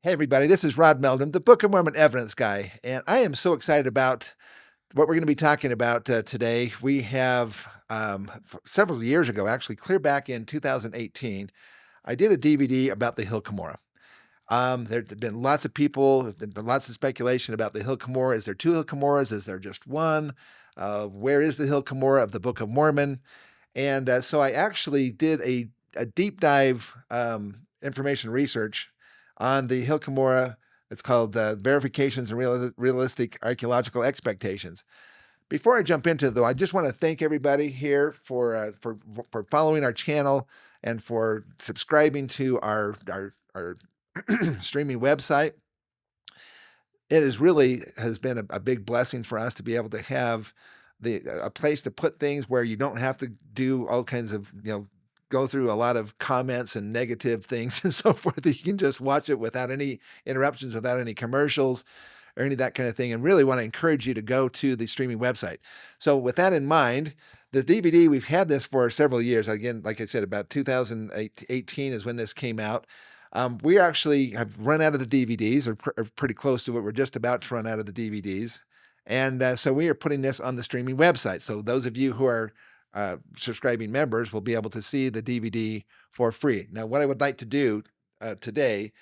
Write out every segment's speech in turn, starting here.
Hey, everybody, this is Rod Meldon, the Book of Mormon evidence guy, and I am so excited about what we're going to be talking about today. We have several years ago, actually, clear back in 2018, I did a DVD about the Hill Cumorah. There have been lots of people, there's been lots of speculation about the Hill Cumorah. Is there two Hill Cumorahs? Is there just one? Where is the Hill Cumorah of the Book of Mormon? And so I actually did a deep dive information research on the Hill Cumorah. It's called Verifications and Realistic Archaeological Expectations. Before I jump into it, though, I just want to thank everybody here for following our channel and for subscribing to our streaming website. It is really has been a big blessing for us to be able to have a place to put things where you don't have to do all kinds of, go through a lot of comments and negative things and so forth. You can just watch it without any interruptions, without any commercials or any of that kind of thing, and really want to encourage you to go to the streaming website. So with that in mind, the DVD, we've had this for several years. Again, like I said, about 2018 is when this came out. We actually have run out of the DVDs, or pretty close to it. We're just about to run out of the DVDs. And so we are putting this on the streaming website. So those of you who are subscribing members will be able to see the DVD for free. Now, what I would like to do today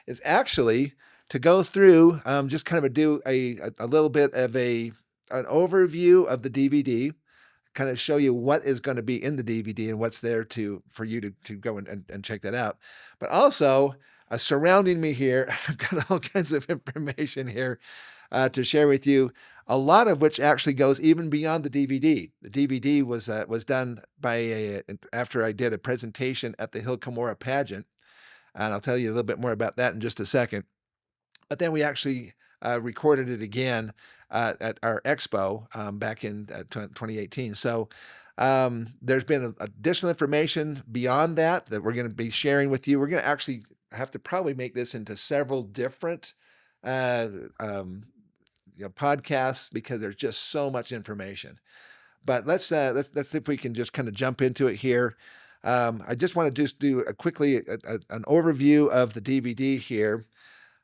is actually to go through, just kind of do a little bit of an overview of the DVD, kind of show you what is going to be in the DVD and what's there for you to go and check that out. But also, surrounding me here, I've got all kinds of information here to share with you, a lot of which actually goes even beyond the DVD. The DVD was done after I did a presentation at the Hill Cumorah pageant, and I'll tell you a little bit more about that in just a second. But then we actually recorded it again at our expo back in 2018. So there's been additional information beyond that we're going to be sharing with you. We're going to actually have to probably make this into several different podcasts because there's just so much information. But let's see if we can just kind of jump into it here. I just want to just do quickly an overview of the DVD here.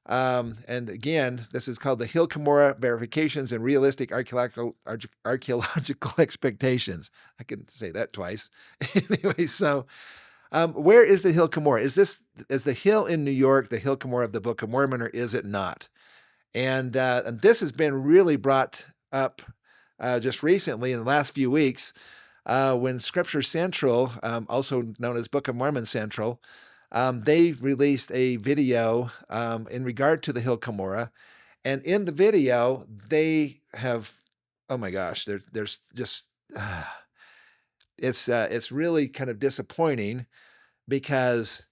And again, this is called the Hill Cumorah Verifications and Realistic Archaeological Expectations. I can say that twice. Anyway, so where is the Hill Cumorah? Is the hill in New York the Hill Cumorah of the Book of Mormon, or is it not? And this has been really brought up just recently in the last few weeks when Scripture Central, also known as Book of Mormon Central, they released a video in regard to the Hill Cumorah. And in the video, they have, oh my gosh, there's just, it's really kind of disappointing because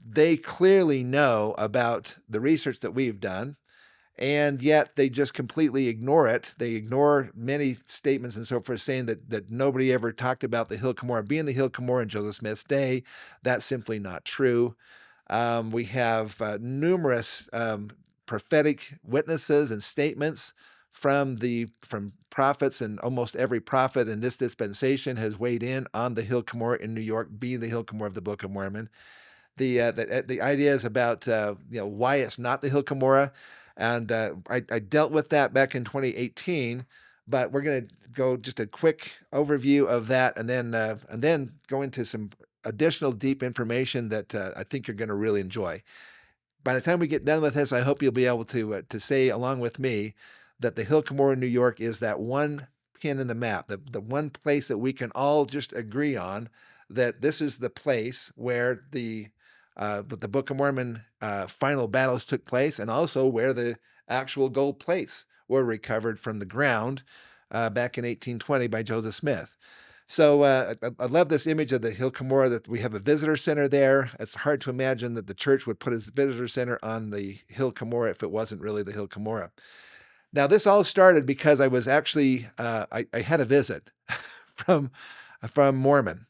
they clearly know about the research that we've done, and yet they just completely ignore it. They ignore many statements and so forth, saying that nobody ever talked about the Hill Cumorah being the Hill Cumorah in Joseph Smith's day. That's simply not true. We have numerous prophetic witnesses and statements from prophets, and almost every prophet in this dispensation has weighed in on the Hill Cumorah in New York being the Hill Cumorah of the Book of Mormon. The ideas about why it's not the Hill Cumorah. And I dealt with that back in 2018, but we're going to go just a quick overview of that, and then go into some additional deep information that I think you're going to really enjoy. By the time we get done with this, I hope you'll be able to say along with me that the Hill Cumorah in New York is that one pin in the map, the one place that we can all just agree on that this is the place where the Book of Mormon final battles took place, and also where the actual gold plates were recovered from the ground back in 1820 by Joseph Smith. So I love this image of the Hill Cumorah, that we have a visitor center there. It's hard to imagine that the church would put its visitor center on the Hill Cumorah if it wasn't really the Hill Cumorah. Now, this all started because I was actually, I had a visit from Mormon.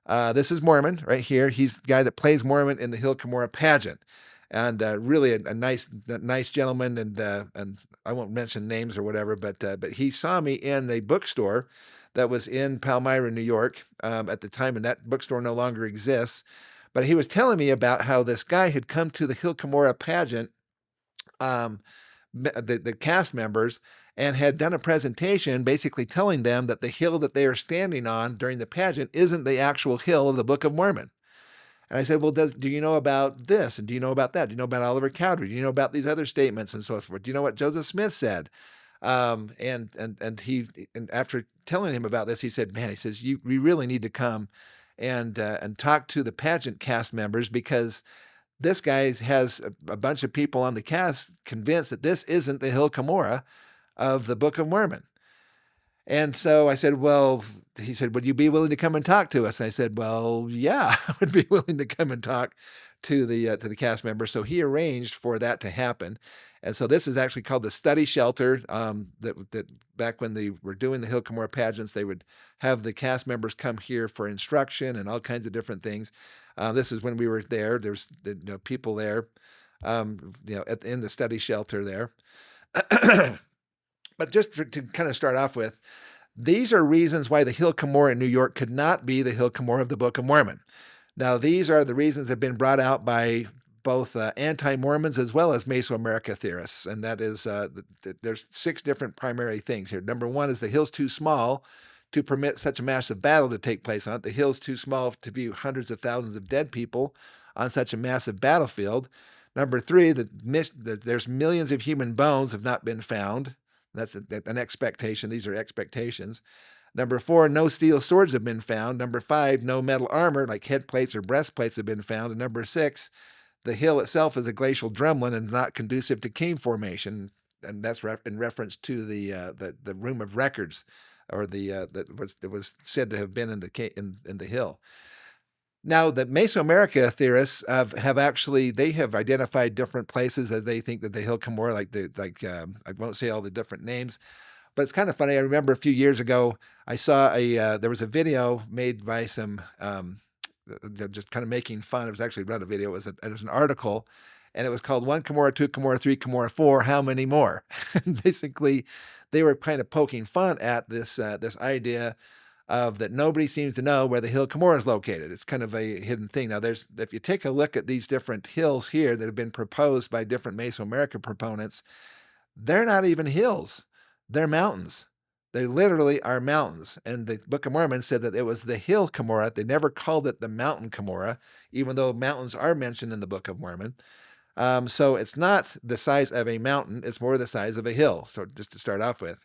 This is Mormon right here. He's the guy that plays Mormon in the Hill Cumorah pageant, and really a nice gentleman. And I won't mention names or whatever, but he saw me in a bookstore that was in Palmyra, New York, at the time, and that bookstore no longer exists. But he was telling me about how this guy had come to the Hill Cumorah pageant um, the cast members, and had done a presentation basically telling them that the hill that they are standing on during the pageant isn't the actual hill of the Book of Mormon. And I said, well, do you know about this? And do you know about that? Do you know about Oliver Cowdery? Do you know about these other statements and so forth? Do you know what Joseph Smith said? And after telling him about this, he said, man, he says, we really need to come and talk to the pageant cast members, because this guy has a bunch of people on the cast convinced that this isn't the hill Cumorah of the Book of Mormon. And so I said, well, he said, would you be willing to come and talk to us? And I said, well, yeah, I would be willing to come and talk to the cast members. So he arranged for that to happen. And so this is actually called the study shelter. That back when they were doing the Hill Cumorah pageants, they would have the cast members come here for instruction and all kinds of different things. This is when we were there. There's people there, in the study shelter there. But just to kind of start off with, these are reasons why the Hill Cumorah in New York could not be the Hill Cumorah of the Book of Mormon. Now, these are the reasons that have been brought out by both anti-Mormons as well as Mesoamerica theorists. And that is, there's 6 different primary things here. Number one is the hill's too small to permit such a massive battle to take place on it. The hill's too small to view hundreds of thousands of dead people on such a massive battlefield. Number 3, there's millions of human bones have not been found. That's an expectation. These are expectations. Number 4, no steel swords have been found. Number 5, no metal armor like head plates or breastplates have been found. And number 6, the hill itself is a glacial drumlin and not conducive to cave formation. And that's in reference to the room of records, or that was said to have been in the hill. Now, the Mesoamerica theorists have actually, they have identified different places that they think that the Hill Cumorah, I won't say all the different names, but it's kind of funny. I remember a few years ago, I saw there was a video made by some, just kind of making fun. It was actually not a video, it was an article, and it was called 1 Cumorah, 2 Cumorah, 3 Cumorah, 4, how many more? And basically, they were kind of poking fun at this idea of that nobody seems to know where the Hill Cumorah is located. It's kind of a hidden thing. Now, if you take a look at these different hills here that have been proposed by different Mesoamerica proponents, they're not even hills. They're mountains. They literally are mountains. And the Book of Mormon said that it was the Hill Cumorah. They never called it the mountain Cumorah, even though mountains are mentioned in the Book of Mormon. So it's not the size of a mountain. It's more the size of a hill. So just to start off with.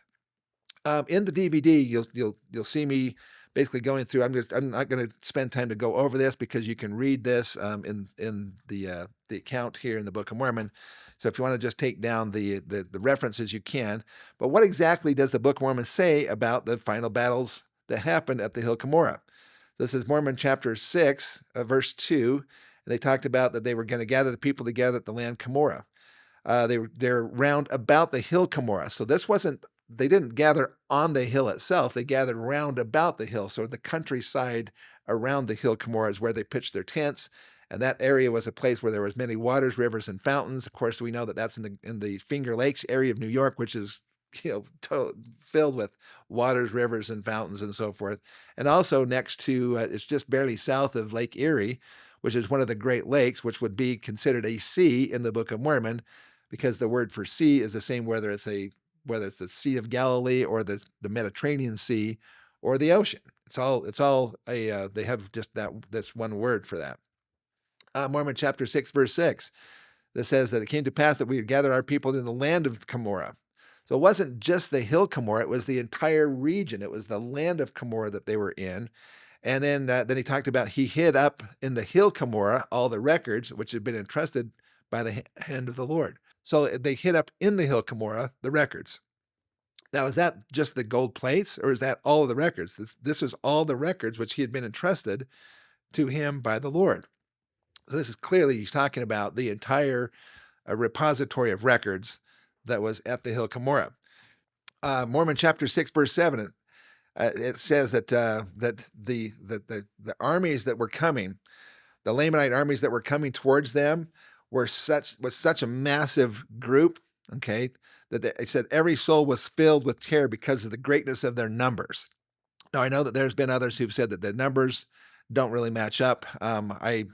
In the DVD, you'll see me basically going through. I'm not going to spend time to go over this, because you can read this in the account here in the Book of Mormon. So if you want to just take down the references, you can. But what exactly does the Book of Mormon say about the final battles that happened at the Hill Cumorah? This is Mormon chapter 6, verse 2. And they talked about that they were going to gather the people together at the land Cumorah. They're round about the Hill Cumorah. So this wasn't. They didn't gather on the hill itself. They gathered round about the hill. So the countryside around the Hill Cumorah is where they pitched their tents. And that area was a place where there was many waters, rivers, and fountains. Of course, we know that that's in the Finger Lakes area of New York, which is filled with waters, rivers, and fountains, and so forth. And also next to, it's just barely south of Lake Erie, which is one of the Great Lakes, which would be considered a sea in the Book of Mormon, because the word for sea is the same whether it's the Sea of Galilee or the Mediterranean Sea or the ocean. It's all they have just that's one word for that. Mormon chapter 6, verse 6, that says that it came to pass that we would gather our people in the land of Cumorah. So it wasn't just the Hill Cumorah, it was the entire region. It was the land of Cumorah that they were in. And then he talked about he hid up in the Hill Cumorah all the records which had been entrusted by the hand of the Lord. So they hid up in the Hill Cumorah the records. Now, is that just the gold plates, or is that all of the records? This is all the records which he had been entrusted to him by the Lord. So this is clearly, he's talking about the entire repository of records that was at the Hill Cumorah. Mormon chapter 6, verse 7, it says that the armies that were coming, the Lamanite armies that were coming towards them, was such a massive group, okay, that it said every soul was filled with terror because of the greatness of their numbers. Now, I know that there's been others who've said that the numbers don't really match up. I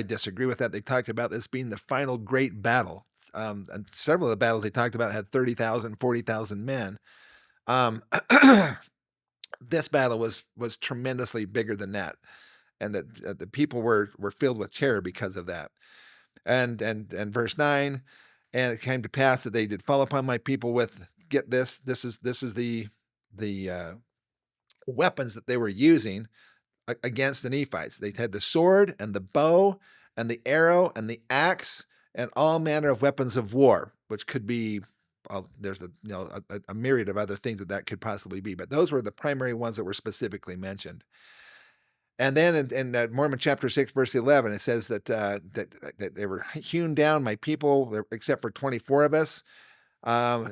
disagree with that. They talked about this being the final great battle. And several of the battles they talked about had 30,000, 40,000 men. Um, this battle was tremendously bigger than that, and the people were filled with terror because of that. And verse 9, and it came to pass that they did fall upon my people with, get this, this is the weapons that they were using against the Nephites. They had the sword and the bow and the arrow and the axe and all manner of weapons of war, which could be, there's a myriad of other things that could possibly be, but those were the primary ones that were specifically mentioned. And then in Mormon chapter 6, verse 11, it says that they were hewn down, my people, except for 24 of us.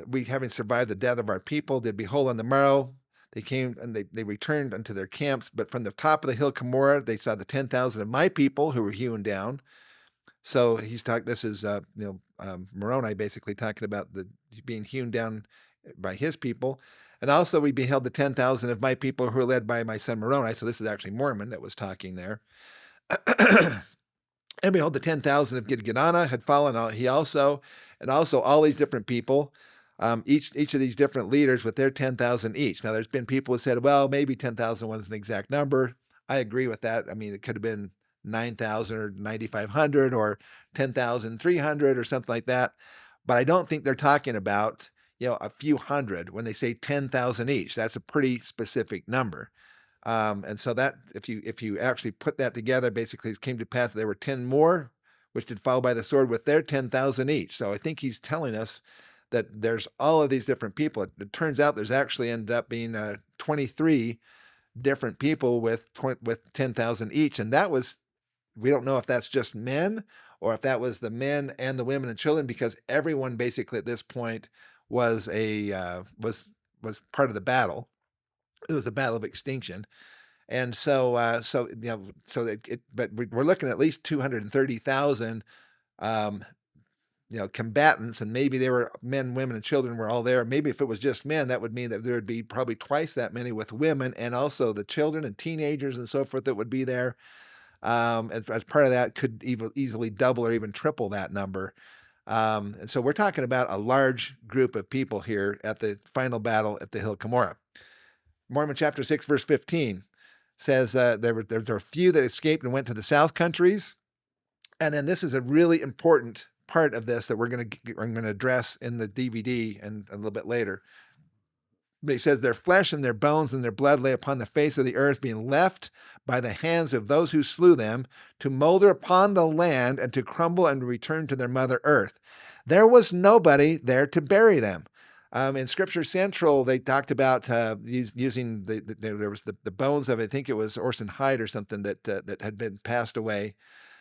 We, having survived the death of our people, did behold on the morrow. They came and they returned unto their camps, but from the top of the hill Cumorah, they saw the 10,000 of my people who were hewn down. So he's talking, this is, Moroni basically talking about the being hewn down by his people. And also we beheld the 10,000 of my people who were led by my son Moroni. So this is actually Mormon that was talking there. And behold, the 10,000 of Gidgiddonah had fallen. He also, and also all these different people, each of these different leaders with their 10,000 each. Now, there's been people who said, well, maybe 10,000 wasn't an exact number. I agree with that. I mean, it could have been 9,000 or 9,500 or 10,300 or something like that. But I don't think they're talking about, a few hundred when they say 10,000 each. That's a pretty specific number. And so that if you actually put that together, basically it came to pass that there were 10 more, which did fall by the sword with their 10,000 each. So I think he's telling us that there's all of these different people. It turns out there's actually ended up being 23 different people with 10,000 each. And that was, we don't know if that's just men or if that was the men and the women and children, because everyone basically at this point was was part of the battle. It was a battle of extinction. And so, but we're looking at least 230,000, combatants, and maybe they were men, women, and children were all there. Maybe if it was just men, that would mean that there would be probably twice that many with women, and also the children and teenagers and so forth that would be there. And as part of that, could easily double or even triple that number. And so we're talking about a large group of people here at the final battle at the hill Cumorah. Mormon chapter 6, verse 15 says there were a few that escaped and went to the south countries. And then this is a really important part of this that I'm going to address in the DVD and a little bit later. But he says, their flesh and their bones and their blood lay upon the face of the earth, being left by the hands of those who slew them to molder upon the land and to crumble and return to their mother earth. There was nobody there to bury them. In Scripture Central, they talked about using there was the bones of, I think it was Orson Hyde or something that had been passed away,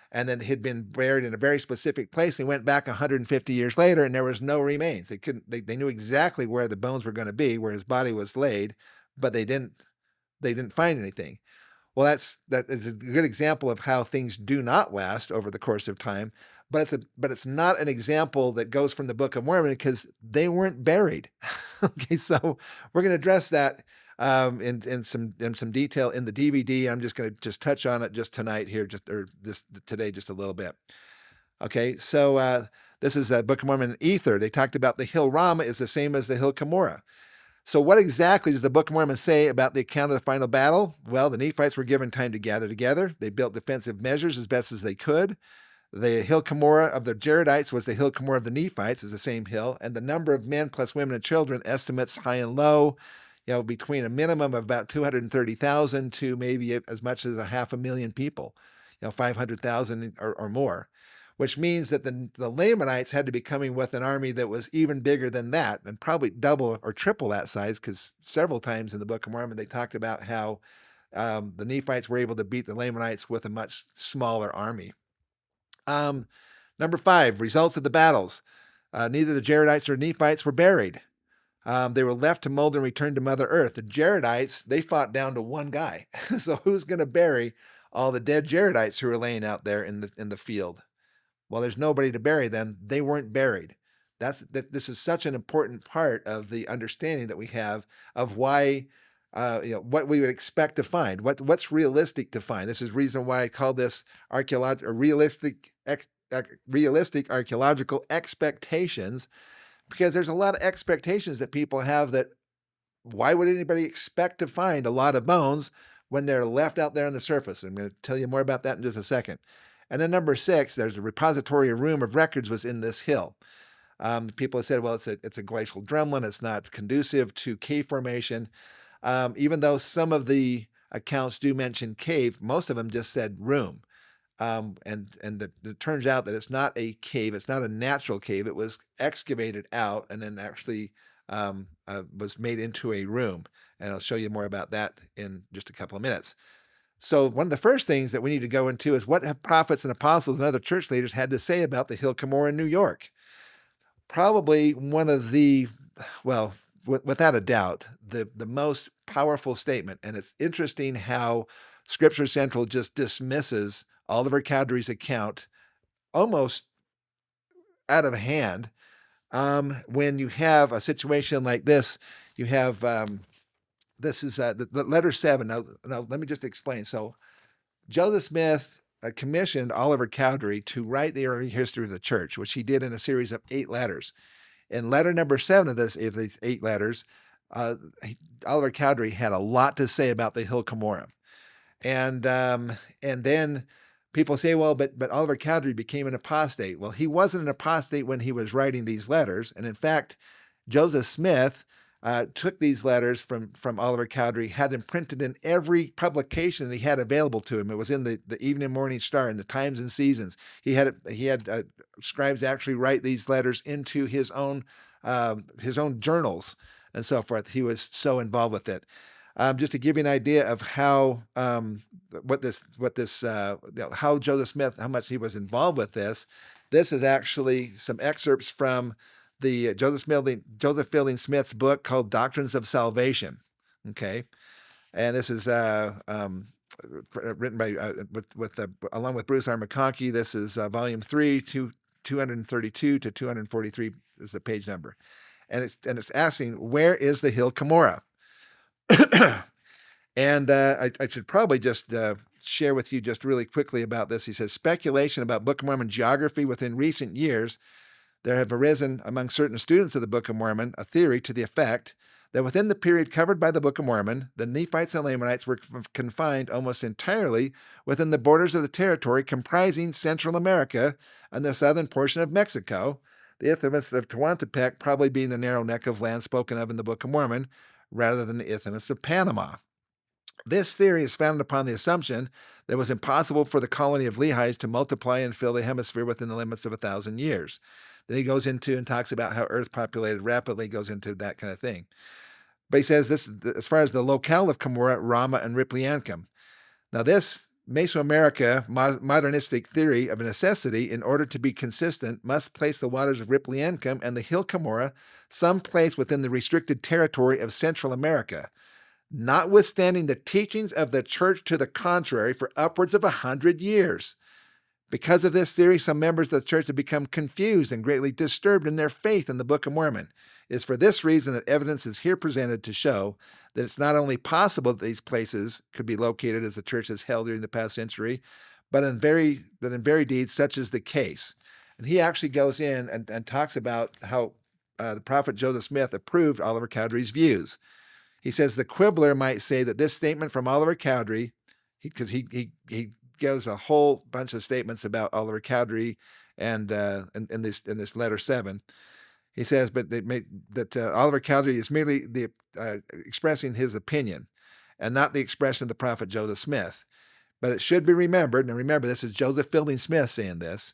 and then had been buried in a very specific place. They went back 150 years later, and there was no remains. They knew exactly where the bones were going to be, where his body was laid, but they didn't find anything. Well, that is a good example of how things do not last over the course of time. But it's not an example that goes from the Book of Mormon, because they weren't buried. Okay, so we're going to address that in some detail in the DVD. I'm just going to touch on it just tonight here, today, just a little bit. Okay, so this is the Book of Mormon Ether. They talked about the hill Ramah is the same as the hill Cumorah. So what exactly does the Book of Mormon say about the account of the final battle? Well, the Nephites were given time to gather together. They built defensive measures as best as they could. The hill Cumorah of the Jaredites was the hill Cumorah of the Nephites, is the same hill, and the number of men plus women and children, estimates high and low, between a minimum of about 230,000 to maybe as much as 500,000 people, 500,000 or more, which means that the Lamanites had to be coming with an army that was even bigger than that, and probably double or triple that size, because several times in the Book of Mormon they talked about how the Nephites were able to beat the Lamanites with a much smaller army. Number 5, results of the battles. Neither the Jaredites or Nephites were buried. They were left to mold and return to Mother Earth. The Jaredites, they fought down to one guy. So who's going to bury all the dead Jaredites who were laying out there in the field? Well, there's nobody to bury them. They weren't buried. This is such an important part of the understanding that we have of why, what we would expect to find, what's realistic to find. This is the reason why I call this realistic realistic archaeological expectations, because there's a lot of expectations that people have that why would anybody expect to find a lot of bones when they're left out there on the surface? I'm going to tell you more about that in just a second. And then number 6, there's a repository, a room of records was in this hill. People have said, well, it's a glacial drumlin. It's not conducive to cave formation. Even though some of the accounts do mention cave, most of them just said room. It turns out that it's not a cave. It's not a natural cave. It was excavated out and then actually was made into a room. And I'll show you more about that in just a couple of minutes. So one of the first things that we need to go into is what have prophets and apostles and other church leaders had to say about the hill Cumorah in New York? Probably one of the, well, without a doubt, the most powerful statement. And it's interesting how Scripture Central just dismisses Oliver Cowdery's account almost out of hand. When you have a situation like this, you have, this is the letter 7. Now, let me just explain. So Joseph Smith commissioned Oliver Cowdery to write the early history of the church, which he did in a series of 8 letters. In letter number 7 of these 8 letters, Oliver Cowdery had a lot to say about the hill Cumorah. And then people say, well, but Oliver Cowdery became an apostate. Well, he wasn't an apostate when he was writing these letters. And in fact, Joseph Smith took these letters from Oliver Cowdery, had them printed in every publication that he had available to him. It was in the Evening and Morning Star and the Times and Seasons. He had scribes actually write these letters into his own journals and so forth. He was so involved with it. Just to give you an idea of how how Joseph Smith, how much he was involved with this. This is actually some excerpts from the Joseph Fielding Smith's book called Doctrines of Salvation. Okay, and this is written by along with Bruce R. McConkie. This is volume 3, 232 to 243 is the page number, and it's asking, where is the hill Cumorah? And I should probably just share with you just really quickly about this. He says, speculation about Book of Mormon geography within recent years, there have arisen among certain students of the Book of Mormon a theory to the effect that within the period covered by the Book of Mormon, the Nephites and Lamanites were confined almost entirely within the borders of the territory comprising Central America and the southern portion of Mexico, the Isthmus of Tehuantepec probably being the narrow neck of land spoken of in the Book of Mormon, rather than the Isthmus of Panama. This theory is founded upon the assumption that it was impossible for the colony of Lehi's to multiply and fill the hemisphere within the limits of 1,000 years. Then he goes into and talks about how Earth populated rapidly, goes into that kind of thing. But he says this, as far as the locale of Cumorah, Rama, and Ripliancum. Now this Mesoamerica modernistic theory of necessity, in order to be consistent, must place the waters of Ripliancum and the hill Cumorah someplace within the restricted territory of Central America, notwithstanding the teachings of the church to the contrary for upwards of 100 years. Because of this theory, some members of the church have become confused and greatly disturbed in their faith in the Book of Mormon. It is for this reason that evidence is here presented to show that it's not only possible that these places could be located as the church has held during the past century, but in very deed such is the case. And he actually goes in and talks about how the prophet Joseph Smith approved Oliver Cowdery's views. He says the quibbler might say that this statement from Oliver Cowdery, because he gives a whole bunch of statements about Oliver Cowdery and in this letter 7. He says, but Oliver Cowdery is merely expressing his opinion and not the expression of the prophet Joseph Smith. But it should be remembered, and remember, this is Joseph Fielding Smith saying this,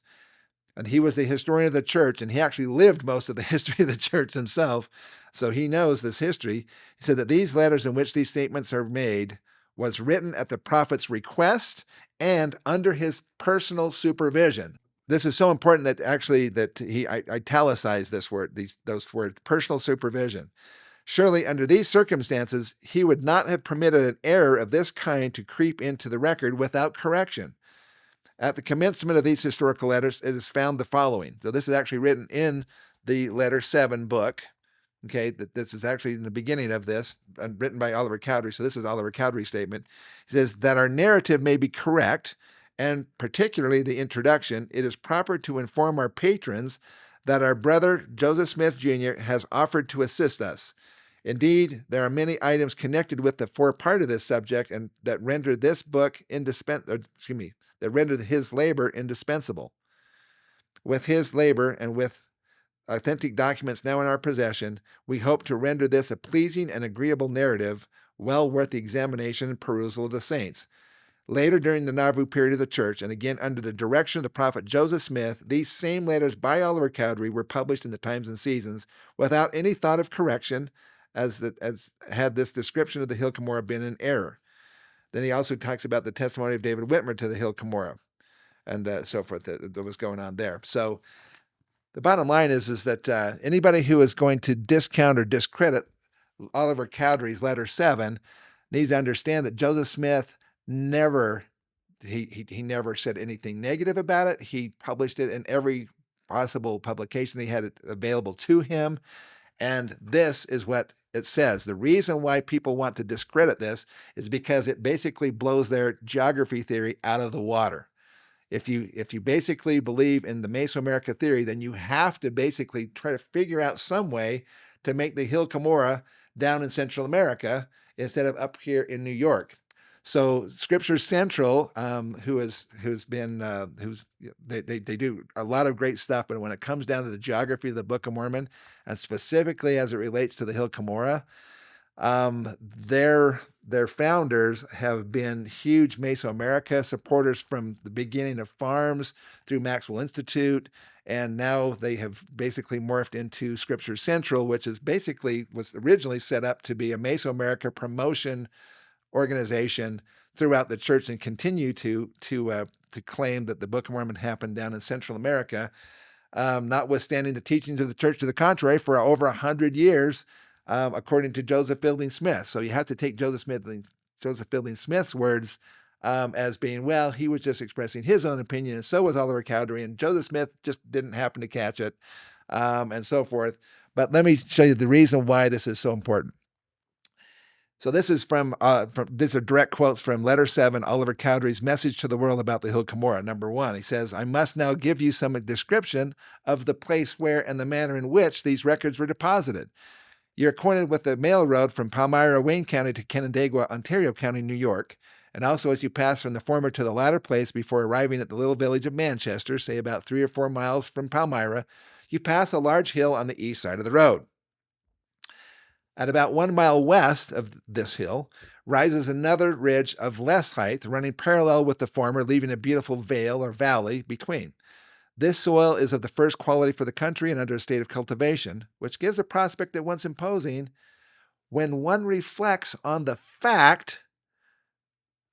and he was the historian of the church, and he actually lived most of the history of the church himself, so he knows this history. He said that these letters in which these statements are made was written at the prophet's request and under his personal supervision. This is so important that he italicized those words, personal supervision. Surely, under these circumstances, he would not have permitted an error of this kind to creep into the record without correction. At the commencement of these historical letters, it is found the following. So this is actually written in the letter 7 book. Okay, this is actually in the beginning of this, written by Oliver Cowdery. So this is Oliver Cowdery's statement. He says that our narrative may be correct, and particularly the introduction, it is proper to inform our patrons that our brother Joseph Smith Jr. has offered to assist us. Indeed, there are many items connected with the forepart of this subject and that render this book that render his labor indispensable. With his labor and with authentic documents now in our possession, we hope to render this a pleasing and agreeable narrative, well worth the examination and perusal of the saints. Later during the Nauvoo period of the church, and again under the direction of the prophet Joseph Smith, these same letters by Oliver Cowdery were published in the Times and Seasons without any thought of correction, as had this description of the hill Cumorah been in error. Then he also talks about the testimony of David Whitmer to the hill Cumorah and so forth that was going on there. So the bottom line is that anybody who is going to discount or discredit Oliver Cowdery's letter 7 needs to understand that Joseph Smith never said anything negative about it. He published it in every possible publication he had available to him. And this is what it says. The reason why people want to discredit this is because it basically blows their geography theory out of the water. If you basically believe in the Mesoamerica theory, then you have to basically try to figure out some way to make the hill Cumorah down in Central America instead of up here in New York. So Scripture Central, they do a lot of great stuff, but when it comes down to the geography of the Book of Mormon, and specifically as it relates to the hill Cumorah, their founders have been huge Mesoamerica supporters from the beginning of Farms through Maxwell Institute, and now they have basically morphed into Scripture Central, which was originally set up to be a Mesoamerica promotion organization throughout the church and continue to claim that the Book of Mormon happened down in Central America, notwithstanding the teachings of the church to the contrary for over 100 years, according to Joseph Fielding Smith. So you have to take Joseph Fielding Smith's words as being, well, he was just expressing his own opinion, and so was Oliver Cowdery, and Joseph Smith just didn't happen to catch it, and so forth. But let me show you the reason why this is so important. So this is these are direct quotes from Letter 7, Oliver Cowdery's message to the world about the hill Cumorah. Number 1, he says, I must now give you some description of the place where and the manner in which these records were deposited. You're acquainted with the mail road from Palmyra, Wayne County to Canandaigua, Ontario County, New York, and also as you pass from the former to the latter place before arriving at the little village of Manchester, say about 3 or 4 miles from Palmyra, you pass a large hill on the east side of the road. At about 1 mile west of this hill rises another ridge of less height, running parallel with the former, leaving a beautiful vale or valley between. This soil is of the first quality for the country and under a state of cultivation, which gives a prospect at once imposing when one reflects on the fact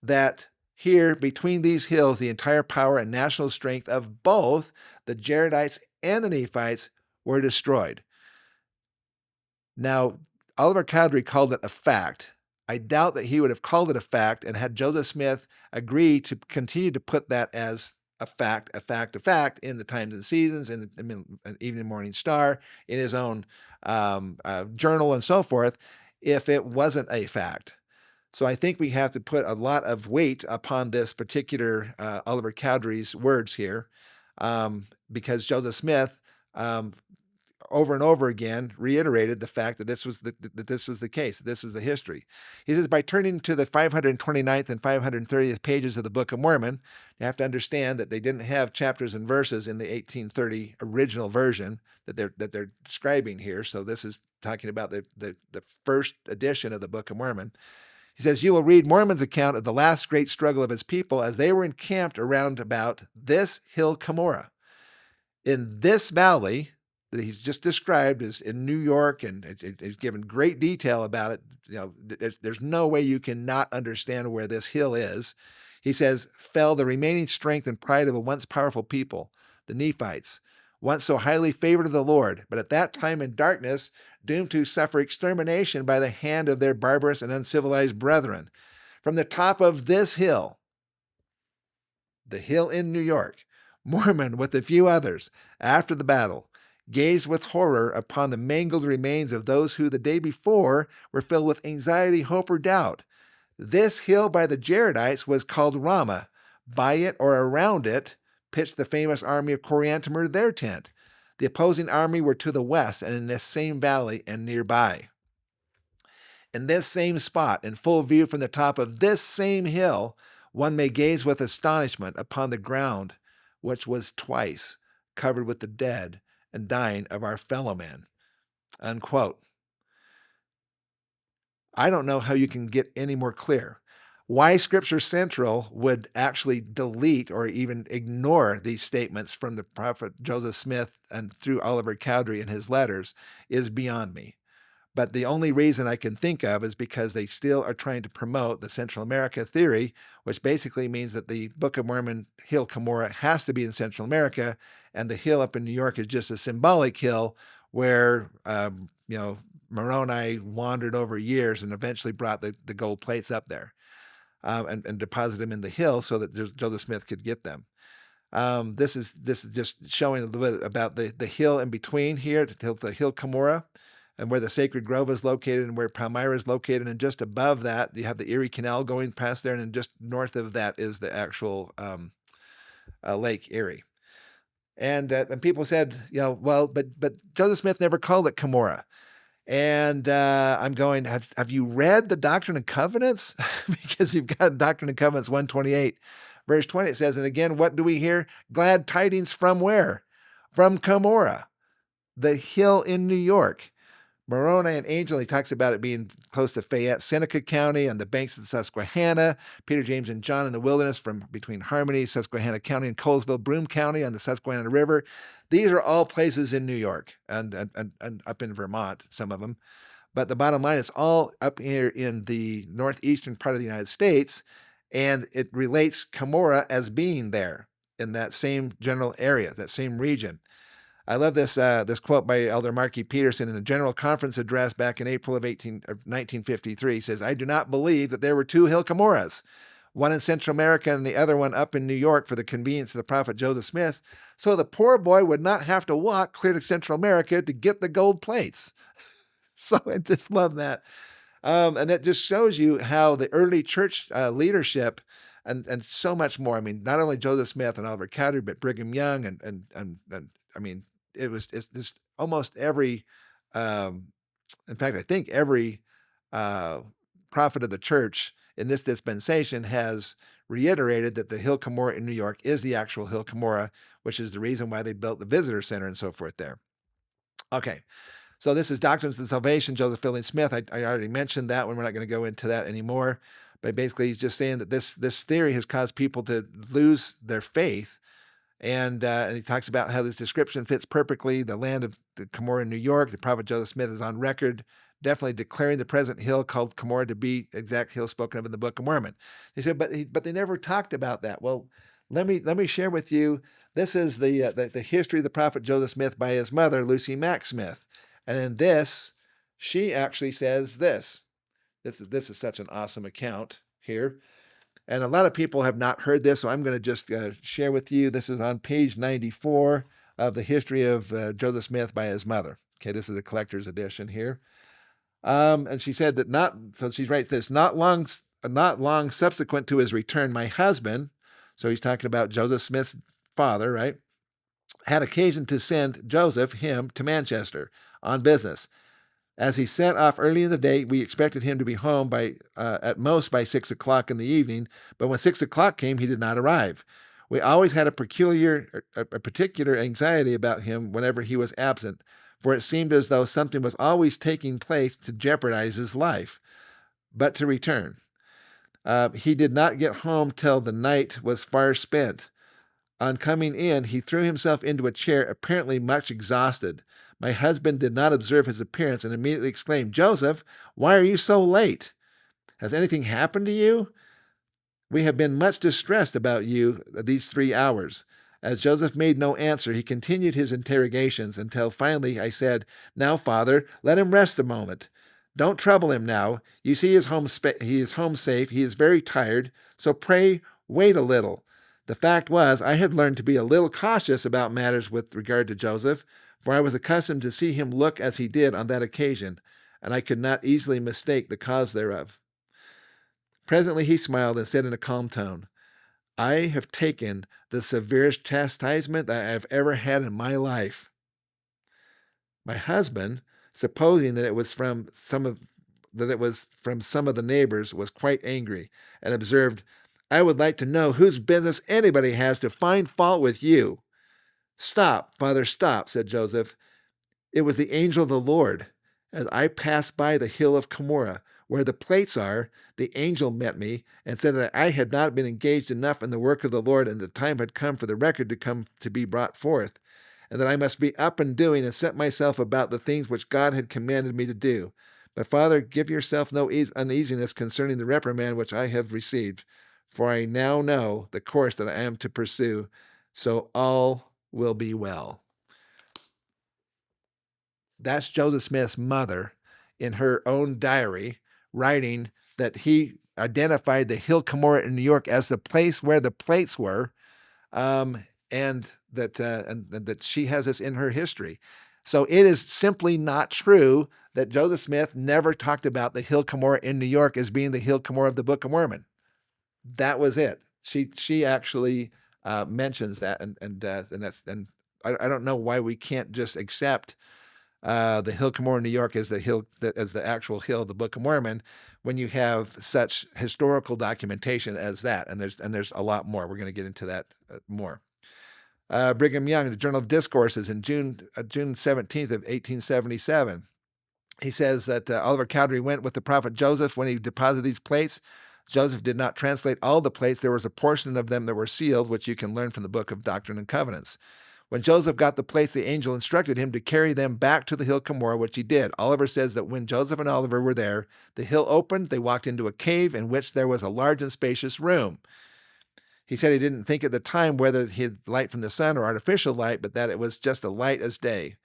that here between these hills the entire power and national strength of both the Jaredites and the Nephites were destroyed. Now, Oliver Cowdery called it a fact. I doubt that he would have called it a fact and had Joseph Smith agree to continue to put that as a fact in the Times and Seasons, in the Evening Morning Star, in his own journal and so forth, if it wasn't a fact. So I think we have to put a lot of weight upon this particular Oliver Cowdery's words here, because Joseph Smith over and over again reiterated the fact that this was the case, that this was the history. He says, by turning to the 529th and 530th pages of the Book of Mormon, you have to understand that they didn't have chapters and verses in the 1830 original version that they're describing here. So this is talking about the first edition of the Book of Mormon. He says, you will read Mormon's account of the last great struggle of his people as they were encamped around about this hill Cumorah. In this valley that he's just described is in New York, and it's given great detail about it. You know, there's no way you can not understand where this hill is. He says, fell the remaining strength and pride of a once powerful people, the Nephites, once so highly favored of the Lord, but at that time in darkness, doomed to suffer extermination by the hand of their barbarous and uncivilized brethren. From the top of this hill, the hill in New York, Mormon, with a few others, after the battle, gazed with horror upon the mangled remains of those who the day before were filled with anxiety, hope, or doubt. This hill by the Jaredites was called Ramah, By it or around it pitched the famous army of Coriantumr their tent. The opposing army were to the west and in this same valley and nearby. In this same spot, in full view from the top of this same hill, one may gaze with astonishment upon the ground, which was twice covered with the dead and dying of our fellow men. Unquote. I don't know how you can get any more clear. Why Scripture Central would actually delete or even ignore these statements from the prophet Joseph Smith and through Oliver Cowdery in his letters is beyond me. But the only reason I can think of is because they still are trying to promote the Central America theory, which basically means that the Book of Mormon hill Cumorah has to be in Central America, and the hill up in New York is just a symbolic hill where, Moroni wandered over years and eventually brought the gold plates up there and deposited them in the hill so that Joseph Smith could get them. This is just showing a little bit about the hill in between here, the hill Cumorah, and where the Sacred Grove is located and where Palmyra is located. And just above that, you have the Erie Canal going past there. And then just north of that is the actual Lake Erie. And people said, but Joseph Smith never called it Cumorah. And I'm going, have you read the Doctrine and Covenants? Because you've got Doctrine and Covenants 128, verse 20. It says, and again, what do we hear? Glad tidings from where? From Cumorah, the hill in New York. Moroni and Angel, he talks about it being close to Fayette, Seneca County, on the banks of the Susquehanna. Peter, James, and John in the wilderness from between Harmony, Susquehanna County, and Colesville, Broome County on the Susquehanna River. These are all places in New York and up in Vermont, some of them. But the bottom line, it's all up here in the northeastern part of the United States, and it relates Cumorah as being there in that same general area, that same region. I love this quote by Elder Marky Peterson in a general conference address back in April of 1953. He says, I do not believe that there were two hill Cumorahs, one in Central America and the other one up in New York for the convenience of the prophet Joseph Smith, so the poor boy would not have to walk clear to Central America to get the gold plates. So I just love that. And that just shows you how the early church leadership and so much more. I mean, not only Joseph Smith and Oliver Cowdery, but Brigham Young and I mean, it's just almost every, in fact, I think every prophet of the church in this dispensation has reiterated that the hill Cumorah in New York is the actual hill Cumorah, which is the reason why they built the visitor center and so forth there. Okay, so this is Doctrines of Salvation, Joseph Fielding Smith. I already mentioned that one. We're not going to go into that anymore. But basically, he's just saying that this theory has caused people to lose their faith. And he talks about how this description fits perfectly. The land of the Cumorah in New York, the prophet Joseph Smith is on record, definitely declaring the present hill called Cumorah to be the exact hill spoken of in the Book of Mormon. He said, but they never talked about that. Well, let me share with you. This is the history of the prophet Joseph Smith by his mother, Lucy Mack Smith, and in this, she actually says this. This is such an awesome account here. And a lot of people have not heard this, so I'm going to just share with you. This is on page 94 of the history of Joseph Smith by his mother. Okay, this is a collector's edition here. And she said that so she writes this, not long subsequent to his return, my husband, so he's talking about Joseph Smith's father, right, had occasion to send him to Manchester on business. As he set off early in the day, we expected him to be home at most by 6 o'clock in the evening, but when 6 o'clock came, he did not arrive. We always had a particular anxiety about him whenever he was absent, for it seemed as though something was always taking place to jeopardize his life. But to return, he did not get home till the night was far spent. On coming in, he threw himself into a chair, apparently much exhausted. My husband did not observe his appearance and immediately exclaimed, Joseph, why are you so late? Has anything happened to you? We have been much distressed about you these 3 hours. As Joseph made no answer, he continued his interrogations until finally I said, Now, Father, let him rest a moment. Don't trouble him now. You see he is home safe. He is very tired. So pray wait a little. The fact was, I had learned to be a little cautious about matters with regard to Joseph, for I was accustomed to see him look as he did on that occasion, and I could not easily mistake the cause thereof. Presently he smiled and said in a calm tone, I have taken the severest chastisement that I have ever had in my life. My husband, supposing that it was from some of the neighbors, was quite angry and observed, "I would like to know whose business anybody has to find fault with you." "Stop, Father, stop," said Joseph. "It was the angel of the Lord. As I passed by the hill of Cumorah, where the plates are, the angel met me and said that I had not been engaged enough in the work of the Lord, and the time had come for the record to come to be brought forth, and that I must be up and doing and set myself about the things which God had commanded me to do. But Father, give yourself no uneasiness concerning the reprimand which I have received, for I now know the course that I am to pursue, so all will be well." That's Joseph Smith's mother in her own diary writing that he identified the Hill Cumorah in New York as the place where the plates were, um, and that she has this in her history. So it is simply not true that Joseph Smith never talked about the Hill Cumorah in New York as being the Hill Cumorah of the Book of Mormon. That was it. She actually mentions that, and I don't know why we can't just accept the Hill Cumorah in New York as the actual hill of the Book of Mormon when you have such historical documentation as that. And there's a lot more. We're going to get into that more. Brigham Young, the Journal of Discourses, in June 17th of 1877. He says that Oliver Cowdery went with the prophet Joseph when he deposited these plates. Joseph did not translate all the plates. There was a portion of them that were sealed, which you can learn from the Book of Doctrine and Covenants. When Joseph got the plates, the angel instructed him to carry them back to the hill Cumorah, which he did. Oliver says that when Joseph and Oliver were there, the hill opened, they walked into a cave in which there was a large and spacious room. He said he didn't think at the time whether he had light from the sun or artificial light, but that it was just a light as day.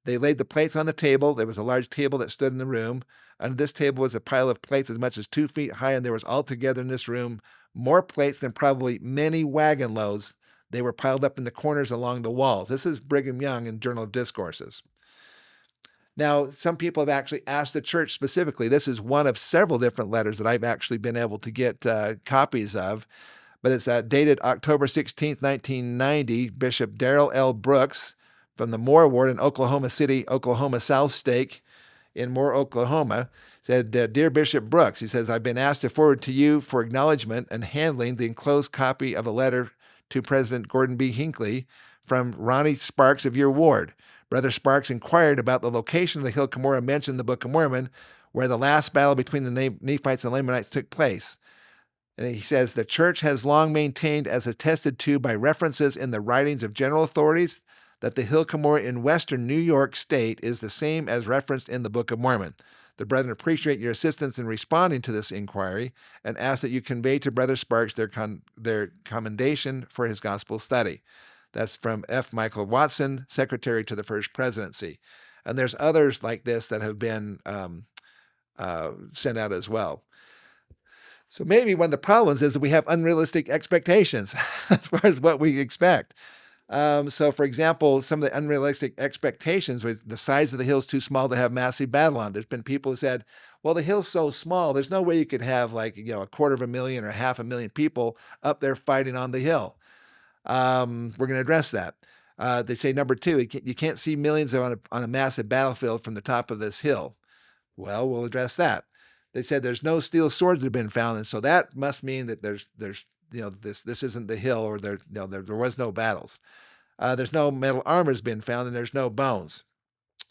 They laid the plates on the table. There was a large table that stood in the room. Under this table was a pile of plates as much as 2 feet high, and there was altogether in this room more plates than probably many wagon loads. They were piled up in the corners along the walls. This is Brigham Young in Journal of Discourses. Now, some people have actually asked the church specifically. This is one of several different letters that I've actually been able to get copies of, but it's dated October 16th, 1990. Bishop Darrell L. Brooks from the Moore Ward in Oklahoma City, Oklahoma South Stake in Moore, Oklahoma, said, "Dear Bishop Brooks," he says, "I've been asked to forward to you for acknowledgement and handling the enclosed copy of a letter to President Gordon B. Hinckley from Ronnie Sparks of your ward. Brother Sparks inquired about the location of the Hill Cumorah mentioned in the Book of Mormon, where the last battle between the Nephites and Lamanites took place." And he says, "The church has long maintained, as attested to by references in the writings of general authorities, that the Hill Cumorah in western New York State is the same as referenced in the Book of Mormon. The brethren appreciate your assistance in responding to this inquiry and ask that you convey to Brother Sparks their commendation for his gospel study." That's from F. Michael Watson, Secretary to the First Presidency. And there's others like this that have been sent out as well. So maybe one of the problems is that we have unrealistic expectations as far as what we expect. So, for example, some of the unrealistic expectations with the size of the hill is too small to have massive battle on. There's been people who said, well, the hill's so small, there's no way you could have 250,000 or 500,000 people up there fighting on the hill. We're going to address that. They say, number two, you can't see millions on a massive battlefield from the top of this hill. Well, we'll address that. They said there's no steel swords that have been found, and so that must mean that there's this isn't the hill, or there was no battles. There's no metal armor's been found, and there's no bones.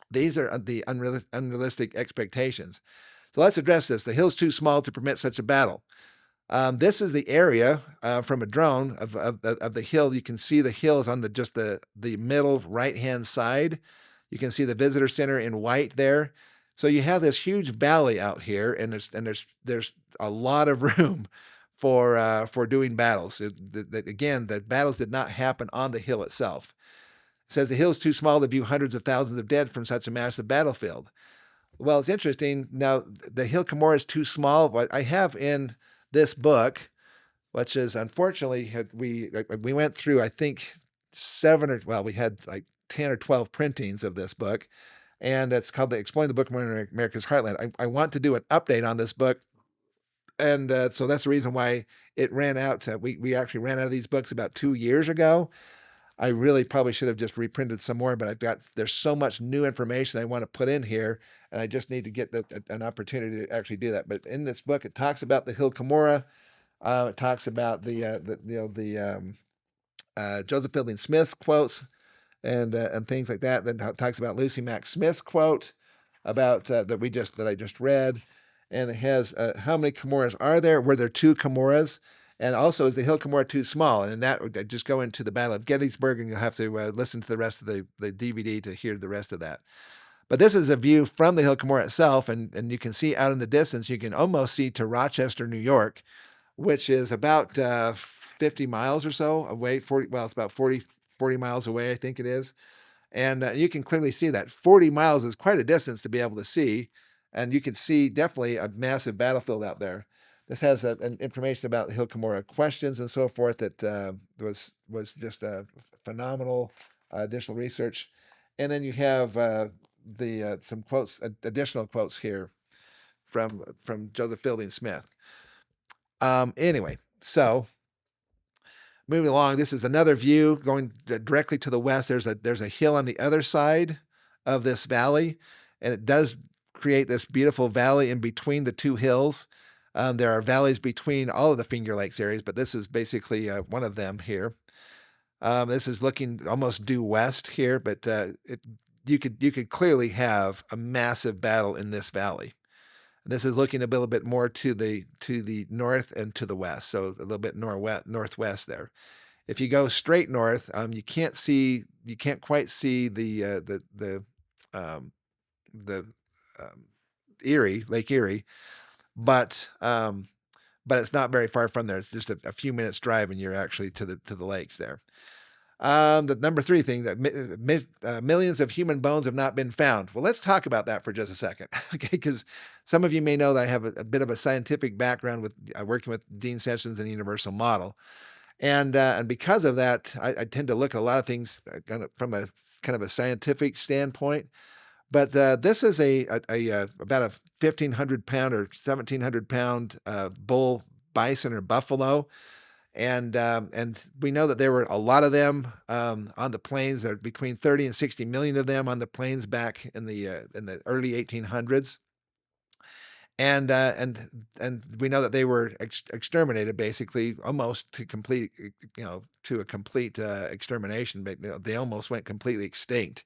These are the unrealistic expectations. So let's address this. The hill's too small to permit such a battle. This is the area from a drone of the hill. You can see the hill is on the middle right-hand side. You can see the visitor center in white there. So you have this huge valley out here, and there's a lot of room for doing battles. Again, the battles did not happen on the hill itself. It says the hill is too small to view hundreds of thousands of dead from such a massive battlefield. Well, it's interesting. Now, the Hill Cumorah is too small. What I have in this book, which is unfortunately, we went through, I think, we had like 10 or 12 printings of this book, and it's called Exploring the Book of Mormon in America's Heartland. I want to do an update on this book So that's the reason why it ran out. We actually ran out of these books about 2 years ago. I really probably should have just reprinted some more, but there's so much new information I want to put in here, and I just need to get an opportunity to actually do that. But in this book, it talks about the hill Cumorah. It talks about the Joseph Fielding Smith's quotes and things like that. Then talks about Lucy Mack Smith's quote about that I just read, and it has how many Cumorahs are there? Were there two Cumorahs? And also, is the hill Cumorah too small? And in that, just go into the Battle of Gettysburg, and you'll have to listen to the rest of the DVD to hear the rest of that. But this is a view from the hill Cumorah itself, and you can see out in the distance, you can almost see to Rochester, New York, which is about 50 miles or so away. It's about 40 miles away, I think it is. And you can clearly see that 40 miles is quite a distance to be able to see. And you can see definitely a massive battlefield out there. This has an information about Hill Cumorah questions and so forth that was just a phenomenal additional research. And then you have some quotes, additional quotes here from Joseph Fielding Smith. Anyway, so moving along, this is another view going directly to the west. There's a hill on the other side of this valley, and it does create this beautiful valley in between the two hills. There are valleys between all of the Finger Lakes areas, but this is basically one of them here. This is looking almost due west here, but you could clearly have a massive battle in this valley. This is looking a little bit more to the north and to the west, so a little bit northwest there. If you go straight north, you can't quite see the Lake Erie, but it's not very far from there. It's just a few minutes drive, and you're actually to the lakes there. The number 3 thing that millions of human bones have not been found. Well, let's talk about that for just a second, okay? Because some of you may know that I have a bit of a scientific background with working with Dean Sessions and the Universal Model, and because of that, I tend to look at a lot of things from a kind of a scientific standpoint. But this is about a 1,500-pound or 1,700-pound bull bison or buffalo. And we know that there were a lot of them on the plains. There are between 30 and 60 million of them on the plains back in the early 1800s. And we know that they were exterminated basically almost to complete, to a complete extermination. But they almost went completely extinct.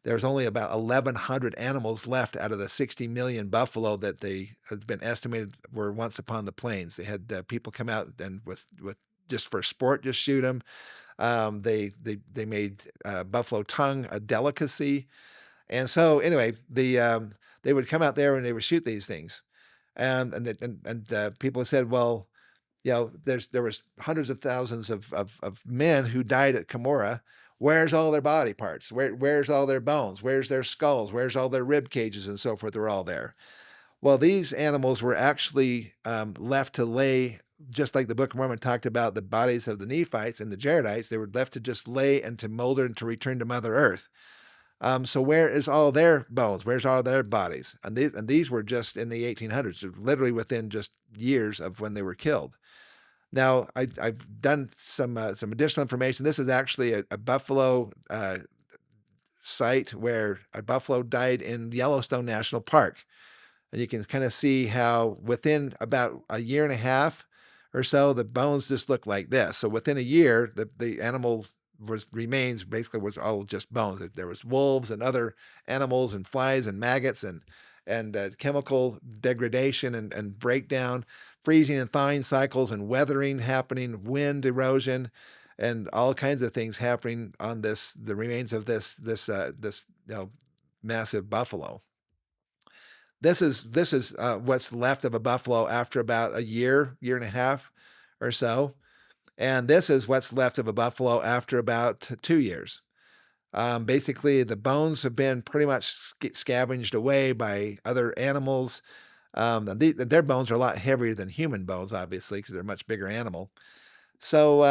There's only about 1,100 animals left out of the 60 million buffalo that they had been estimated were once upon the plains. They had people come out and with just for sport, just shoot them. They made buffalo tongue a delicacy, and so anyway, they would come out there and they would shoot these things, and people said, well, there was hundreds of thousands of men who died at Cumorah. Where's all their body parts? Where's all their bones? Where's their skulls? Where's all their rib cages and so forth? They're all there. Well, these animals were actually left to lay, just like the Book of Mormon talked about the bodies of the Nephites and the Jaredites. They were left to just lay and to molder and to return to Mother Earth. So where is all their bones? Where's all their bodies? And these were just in the 1800s, literally within just years of when they were killed. Now, I've done some additional information. This is actually a buffalo site where a buffalo died in Yellowstone National Park. And you can kind of see how within about a year and a half or so, the bones just look like this. So within a year, the animal remains basically was all just bones. There was wolves and other animals and flies and maggots and chemical degradation and breakdown, freezing and thawing cycles and weathering happening, wind erosion, and all kinds of things happening on the remains of this massive buffalo. This is what's left of a buffalo after about a year and a half or so, and this is what's left of a buffalo after about 2 years. Basically, the bones have been pretty much scavenged away by other animals. Their bones are a lot heavier than human bones, obviously, because they're a much bigger animal. So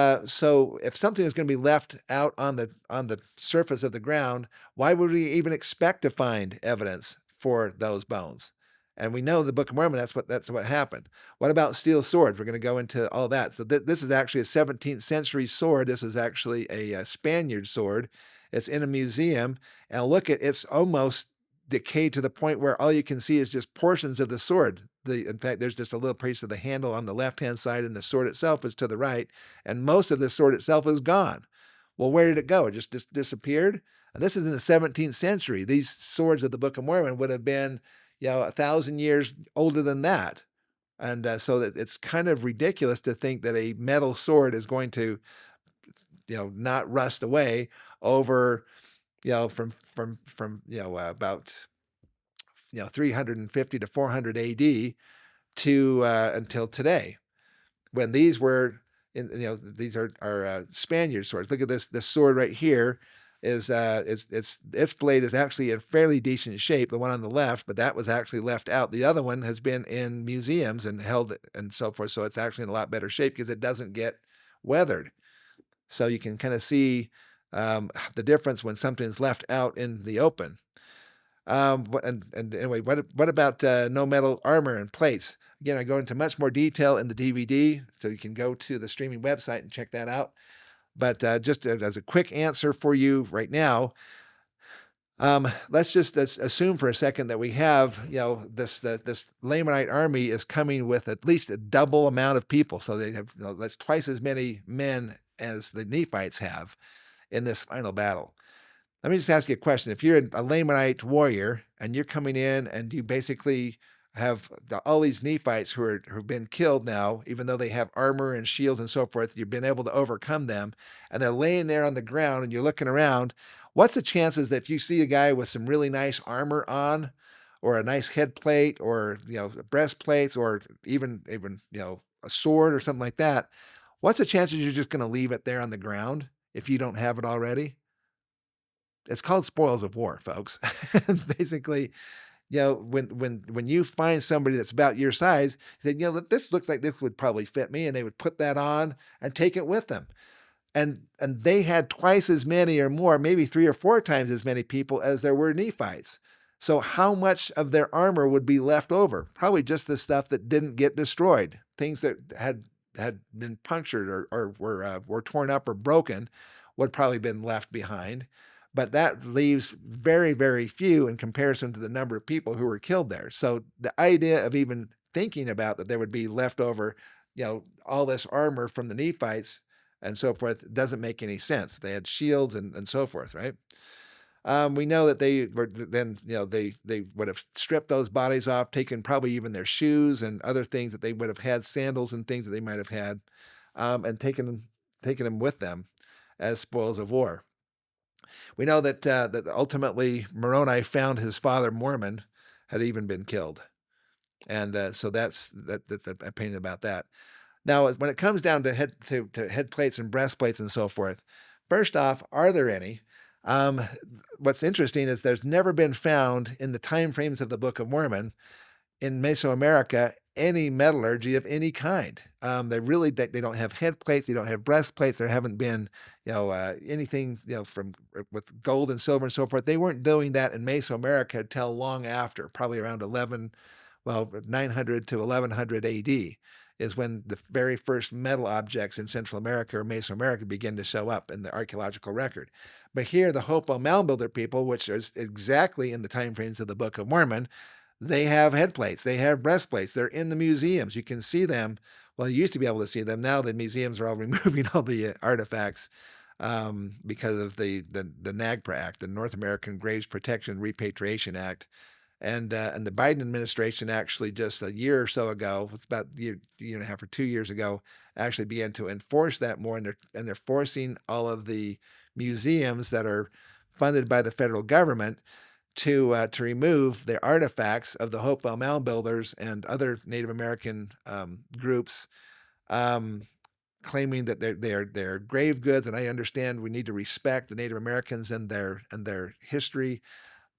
if something is going to be left out on the surface of the ground, why would we even expect to find evidence for those bones? And we know the Book of Mormon, that's what happened. What about steel swords? We're going to go into all that. So this is actually a 17th century sword. This is actually a Spaniard sword. It's in a museum, and look at it's almost decayed to the point where all you can see is just portions of the sword. In fact, there's just a little piece of the handle on the left-hand side, and the sword itself is to the right, and most of the sword itself is gone. Well, where did it go? It just disappeared? And this is in the 17th century. These swords of the Book of Mormon would have been, 1,000 years older than that. And so that it's kind of ridiculous to think that a metal sword is going to, not rust away over, about, 350 to 400 AD to until today, when these were, these are Spaniard swords. Look at this sword right here is its blade is actually in fairly decent shape, the one on the left, but that was actually left out. The other one has been in museums and held and so forth, so it's actually in a lot better shape because it doesn't get weathered. So you can kind of see the difference when something's left out in the open. And anyway, what about no metal armor and plates? Again, I go into much more detail in the DVD, so you can go to the streaming website and check that out. But just as a quick answer for you right now, let's just assume for a second that we have, this Lamanite army is coming with at least a double amount of people. So they have, that's twice as many men as the Nephites have in this final battle. Let me just ask you a question. If you're a Lamanite warrior and you're coming in and you basically have all these Nephites who've been killed now, even though they have armor and shields and so forth, you've been able to overcome them, and they're laying there on the ground and you're looking around, what's the chances that if you see a guy with some really nice armor on, or a nice head plate, or breastplates, or even a sword or something like that, what's the chances you're just going to leave it there on the ground if you don't have it already? It's called spoils of war, folks. Basically, when you find somebody that's about your size, you say, this looks like this would probably fit me, and they would put that on and take it with them. And they had twice as many or more, maybe 3 or 4 times as many people as there were Nephites. So how much of their armor would be left over? Probably just the stuff that didn't get destroyed, things that had been punctured or were torn up or broken would probably been left behind. But that leaves very, very few in comparison to the number of people who were killed there. So the idea of even thinking about that there would be leftover, all this armor from the Nephites and so forth doesn't make any sense. They had shields and so forth, right? We know that they were then, they would have stripped those bodies off, taken probably even their shoes and other things that they would have had, sandals and things that they might have had, and taken them with them as spoils of war. We know that ultimately Moroni found his father Mormon had even been killed, and so that's the opinion about that. Now, when it comes down to head plates and breastplates and so forth, first off, are there any? What's interesting is there's never been found in the time frames of the Book of Mormon in Mesoamerica any metallurgy of any kind. They don't have head plates, they don't have breastplates. There haven't been anything from with gold and silver and so forth. They weren't doing that in Mesoamerica until long after, probably around 900 to 1100 AD is when the very first metal objects in Central America or Mesoamerica begin to show up in the archaeological record. But here, the Hopo Mound Builder people, which is exactly in the time frames of the Book of Mormon, they have head plates, they have breastplates, they're in the museums. You can see them. Well, you used to be able to see them. Now the museums are all removing all the artifacts because of the NAGPRA Act, the North American Graves Protection Repatriation Act. And the Biden administration actually just a year or so ago, it's about a year and a half or 2 years ago, actually began to enforce that more, and they're forcing all of the museums that are funded by the federal government to remove the artifacts of the Hopewell Mound Builders and other Native American groups, claiming that they're grave goods. And I understand we need to respect the Native Americans and their history,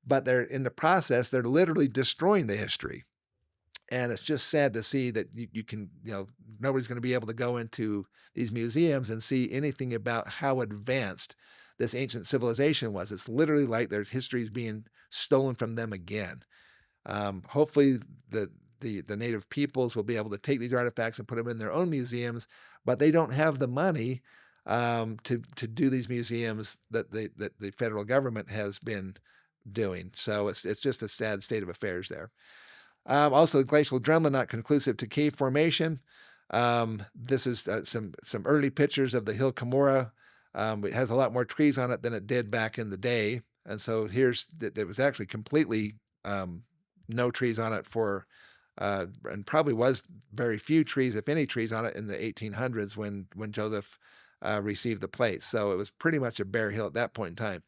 but they're in the process, they're literally destroying the history. And it's just sad to see that you can, nobody's going to be able to go into these museums and see anything about how advanced this ancient civilization was. It's literally like their history is being stolen from them again. Hopefully, the the native peoples will be able to take these artifacts and put them in their own museums, but they don't have the money to do these museums that the federal government has been doing. So it's just a sad state of affairs there. Also, the glacial drumlin not conclusive to cave formation. This is some early pictures of the hill Cumorah. It has a lot more trees on it than it did back in the day, and so there was actually completely no trees on it and probably was very few trees, if any trees, on it in the 1800s when Joseph received the plates. So it was pretty much a bare hill at that point in time.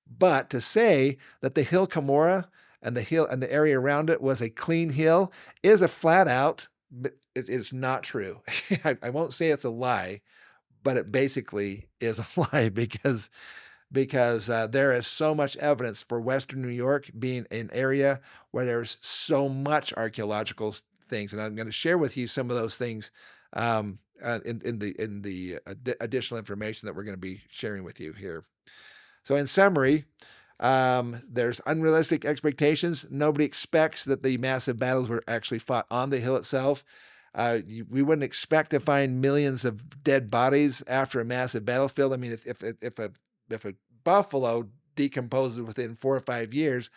But to say that the hill Cumorah and the area around it was a clean hill is a flat out, but it is not true. I won't say it's a lie, but it basically is a lie because there is so much evidence for Western New York being an area where there's so much archaeological things, and I'm going to share with you some of those things in the additional information that we're going to be sharing with you here. So, in summary, there's unrealistic expectations. Nobody expects that the massive battles were actually fought on the hill itself. We wouldn't expect to find millions of dead bodies after a massive battlefield. I mean, if a buffalo decomposes within 4 or 5 years,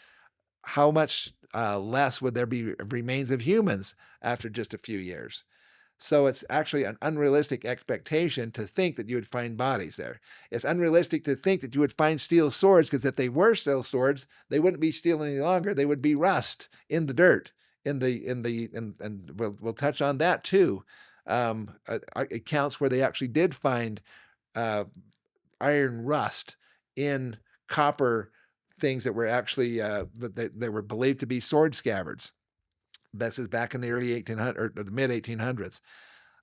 how much less would there be remains of humans after just a few years? So it's actually an unrealistic expectation to think that you would find bodies there. It's unrealistic to think that you would find steel swords, because if they were steel swords, they wouldn't be steel any longer. They would be rust in the dirt. And we'll touch on that too. Accounts where they actually did find iron rust in copper things that were actually they were believed to be sword scabbards. This is back in the early 1800s or the mid 1800s.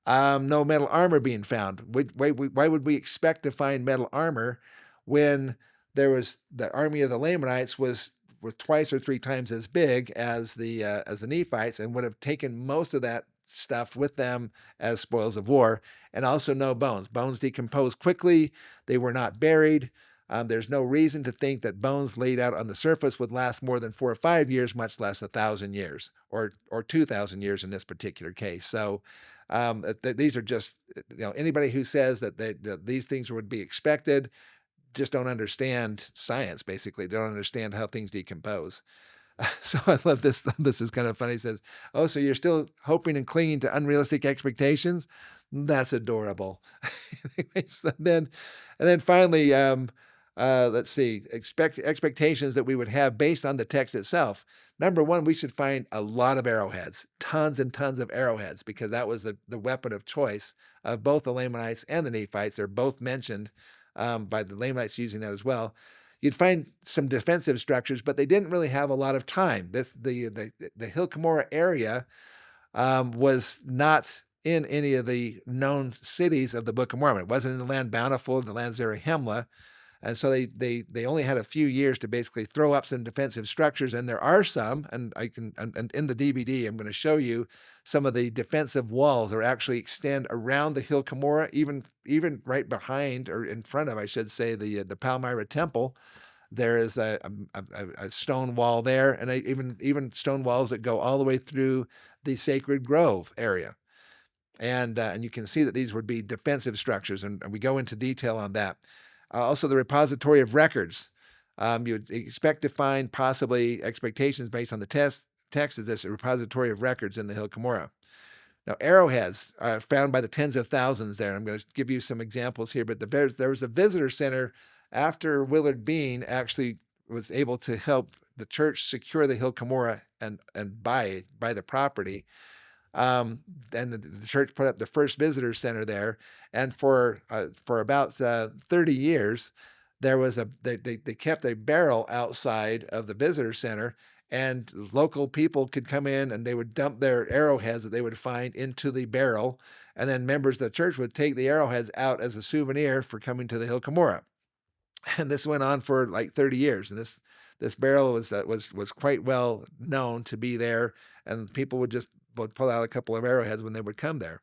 No metal armor being found. Why would we expect to find metal armor when the army of the Lamanites was twice or three times as big as the Nephites, and would have taken most of that stuff with them as spoils of war? And also no bones. Bones decompose quickly. They were not buried. There's no reason to think that bones laid out on the surface would last more than 4 or 5 years, much less 1,000 years or 2,000 years in this particular case. So these are just, anybody who says that these things would be expected just don't understand science. Basically, they don't understand how things decompose. So I love this. This is kind of funny. He says, "Oh, so you're still hoping and clinging to unrealistic expectations? That's adorable." Anyways, and then finally, let's see, expectations that we would have based on the text itself. Number one, we should find a lot of arrowheads, tons and tons of arrowheads, because that was the weapon of choice of both the Lamanites and the Nephites. They're both mentioned by the Lamanites using that as well. You'd find some defensive structures, but they didn't really have a lot of time. The Hill Cumorah area was not in any of the known cities of the Book of Mormon. It wasn't in the land Bountiful, the land Zarahemla. And so they only had a few years to basically throw up some defensive structures, and there are some, and in the DVD I'm going to show you some of the defensive walls that actually extend around the Hill Cumorah, even right behind, or in front of, I should say, the Palmyra Temple. There is a stone wall there, and even stone walls that go all the way through the Sacred Grove area. And you can see that these would be defensive structures, and we go into detail on that. Also, the repository of records. You'd expect to find possibly expectations based on the text is this: a repository of records in the Hill Cumorah. Now, arrowheads are found by the tens of thousands there. I'm going to give you some examples here, but there was a visitor center after Willard Bean actually was able to help the church secure the Hill Cumorah and buy the property. And the church put up the first visitor center there, and for about 30 years, they kept a barrel outside of the visitor center, and local people could come in and they would dump their arrowheads that they would find into the barrel, and then members of the church would take the arrowheads out as a souvenir for coming to the Hill Cumorah. And this went on for like 30 years, and this barrel was quite well known to be there, and people would pull out a couple of arrowheads when they would come there.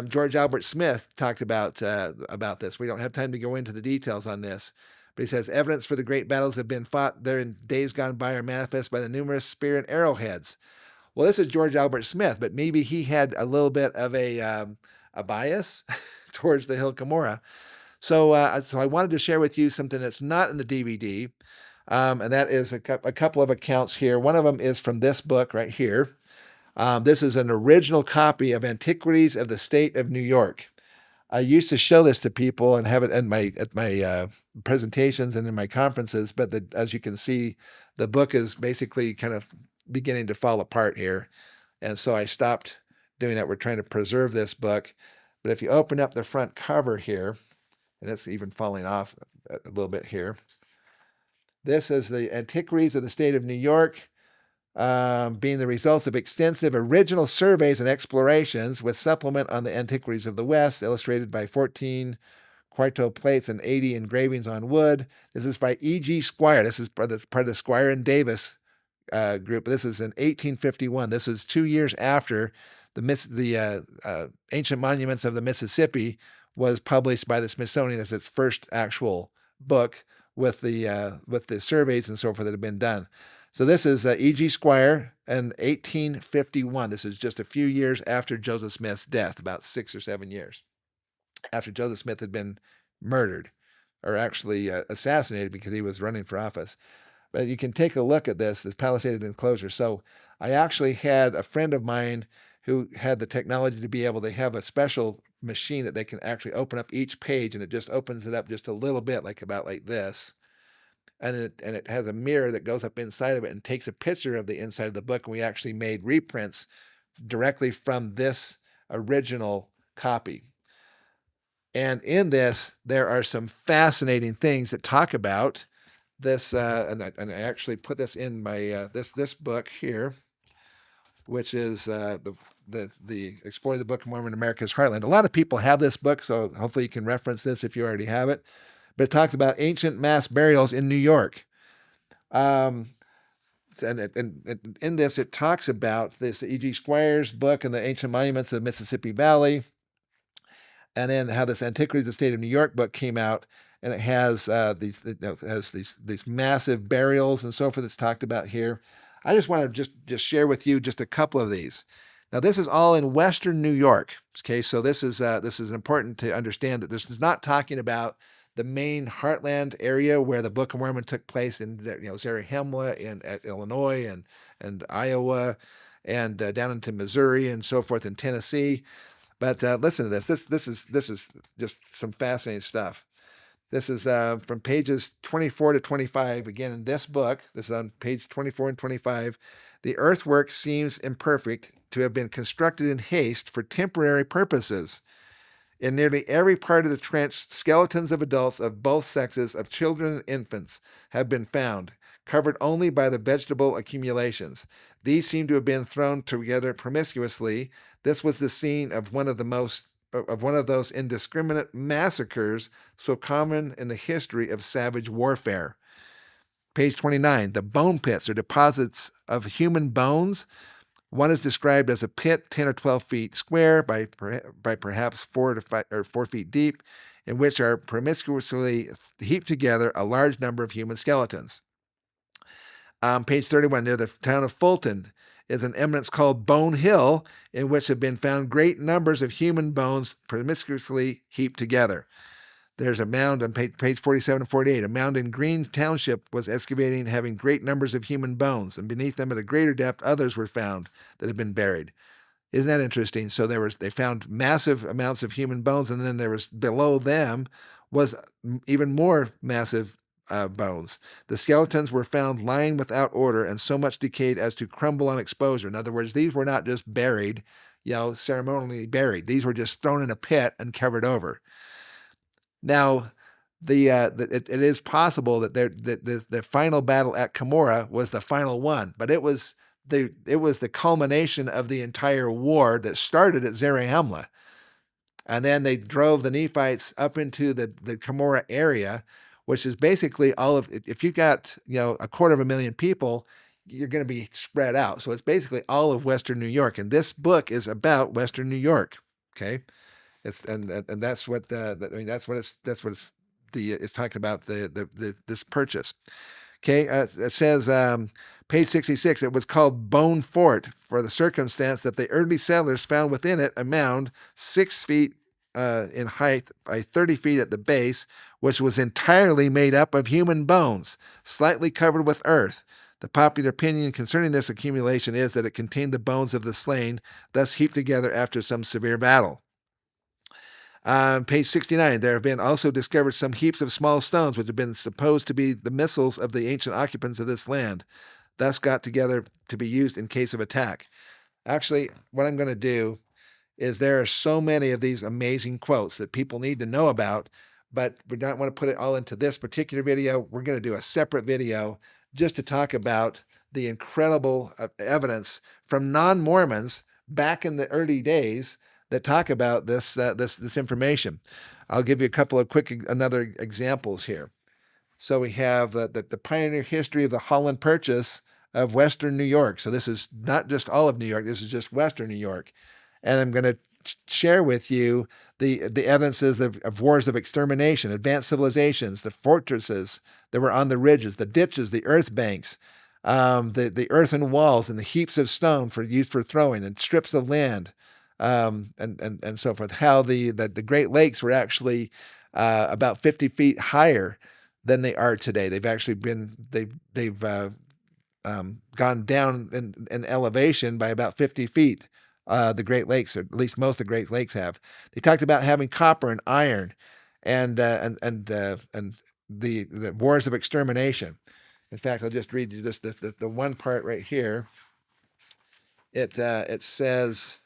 George Albert Smith talked about this. We don't have time to go into the details on this, But he says, evidence for the great battles that have been fought there in days gone by are manifest by the numerous spear and arrowheads. Well, this is George Albert Smith, but maybe he had a little bit of a bias towards the hill Cumorah. So I wanted to share with you something that's not in the DVD, and that is a couple of accounts here. One of them is from this book right here. This is an original copy of Antiquities of the State of New York. I used to show this to people and have it in at my presentations and in my conferences, but as you can see, the book is basically kind of beginning to fall apart here. And so I stopped doing that. We're trying to preserve this book. But if you open up the front cover here, and it's even falling off a little bit here. This is the Antiquities of the State of New York, being the results of extensive original surveys and explorations with supplement on the Antiquities of the West, illustrated by 14 quarto plates and 80 engravings on wood. This is by E.G. Squire. This is part of the Squire and Davis group. This is in 1851. This was 2 years after the Ancient Monuments of the Mississippi was published by the Smithsonian as its first actual book with the surveys and so forth that have been done. So this is E.G. Squire in 1851. This is just a few years after Joseph Smith's death, about 6 or 7 years after Joseph Smith had been murdered, or actually assassinated because he was running for office. But you can take a look at this palisaded enclosure. So I actually had a friend of mine who had the technology to be able to have a special machine that they can actually open up each page, and it just opens it up just a little bit, like this. And it has a mirror that goes up inside of it and takes a picture of the inside of the book. And we actually made reprints directly from this original copy. And in this, there are some fascinating things that talk about this. And I actually put this in my this book here, which is the Exploring the Book of Mormon, America's Heartland. A lot of people have this book, so hopefully you can reference this if you already have it. But it talks about ancient mass burials in New York. And in this, it talks about this E.G. Squire's book and the Ancient Monuments of the Mississippi Valley, and then how this Antiquities of the State of New York book came out, and it has these massive burials and so forth that's talked about here. I just want to just share with you just a couple of these. Now, this is all in Western New York. Okay, so this is important to understand that this is not talking about the main heartland area where the Book of Mormon took place in Zarahemla in Illinois and Iowa and down into Missouri and so forth in Tennessee. But listen to this. This is just some fascinating stuff. This is from pages 24 to 25. Again, in this book, this is on page 24 and 25. The earthwork seems imperfect, to have been constructed in haste for temporary purposes. In nearly every part of the trench, skeletons of adults of both sexes, of children and infants, have been found, covered only by the vegetable accumulations. These seem to have been thrown together promiscuously. This was the scene of one of those indiscriminate massacres so common in the history of savage warfare. Page 29, the bone pits, or deposits of human bones. One is described as a pit 10 or 12 feet square by perhaps 4 to 5 or 4 feet deep, in which are promiscuously heaped together a large number of human skeletons. Page 31, near the town of Fulton, is an eminence called Bone Hill, in which have been found great numbers of human bones promiscuously heaped together. There's a mound on page 47 and 48. A mound in Green Township was excavating, having great numbers of human bones, and beneath them at a greater depth others were found that had been buried. Isn't that interesting? So they found massive amounts of human bones, and then there was below them was even more massive bones. The skeletons were found lying without order and so much decayed as to crumble on exposure. In other words, these were not just buried, ceremonially buried. These were just thrown in a pit and covered over. Now, it is possible that the final battle at Cumorah was the final one, but it was the culmination of the entire war that started at Zarahemla, and then they drove the Nephites up into the Cumorah area, which is basically all of. If you got 250,000 people, you're going to be spread out. So it's basically all of Western New York, and this book is about Western New York. Okay. And that's what that's what it's it's talking about this purchase. Okay, it says page 66. It was called Bone Fort for the circumstance that the early settlers found within it a mound 6 feet in height by 30 feet at the base, which was entirely made up of human bones, slightly covered with earth. The popular opinion concerning this accumulation is that it contained the bones of the slain, thus heaped together after some severe battle. Page 69, there have been also discovered some heaps of small stones which have been supposed to be the missiles of the ancient occupants of this land, thus got together to be used in case of attack. Actually, what I'm going to do is there are so many of these amazing quotes that people need to know about, but we don't want to put it all into this particular video. We're going to do a separate video just to talk about the incredible evidence from non-Mormons back in the early days that talk about this information. I'll give you a couple of another examples here. So we have the pioneer history of the Holland Purchase of Western New York. So this is not just all of New York. This is just Western New York. And I'm going to share with you the evidences of wars of extermination, advanced civilizations, the fortresses that were on the ridges, the ditches, the earth banks, the earthen walls, and the heaps of stone used for throwing, and strips of land, and so forth. How the Great Lakes were actually about 50 feet higher than they are today. They've actually they've gone down in elevation by about 50 feet. The Great Lakes, or at least most of the Great Lakes have. They talked about having copper and iron, and the wars of extermination. In fact, I'll just read you just the one part right here. It says.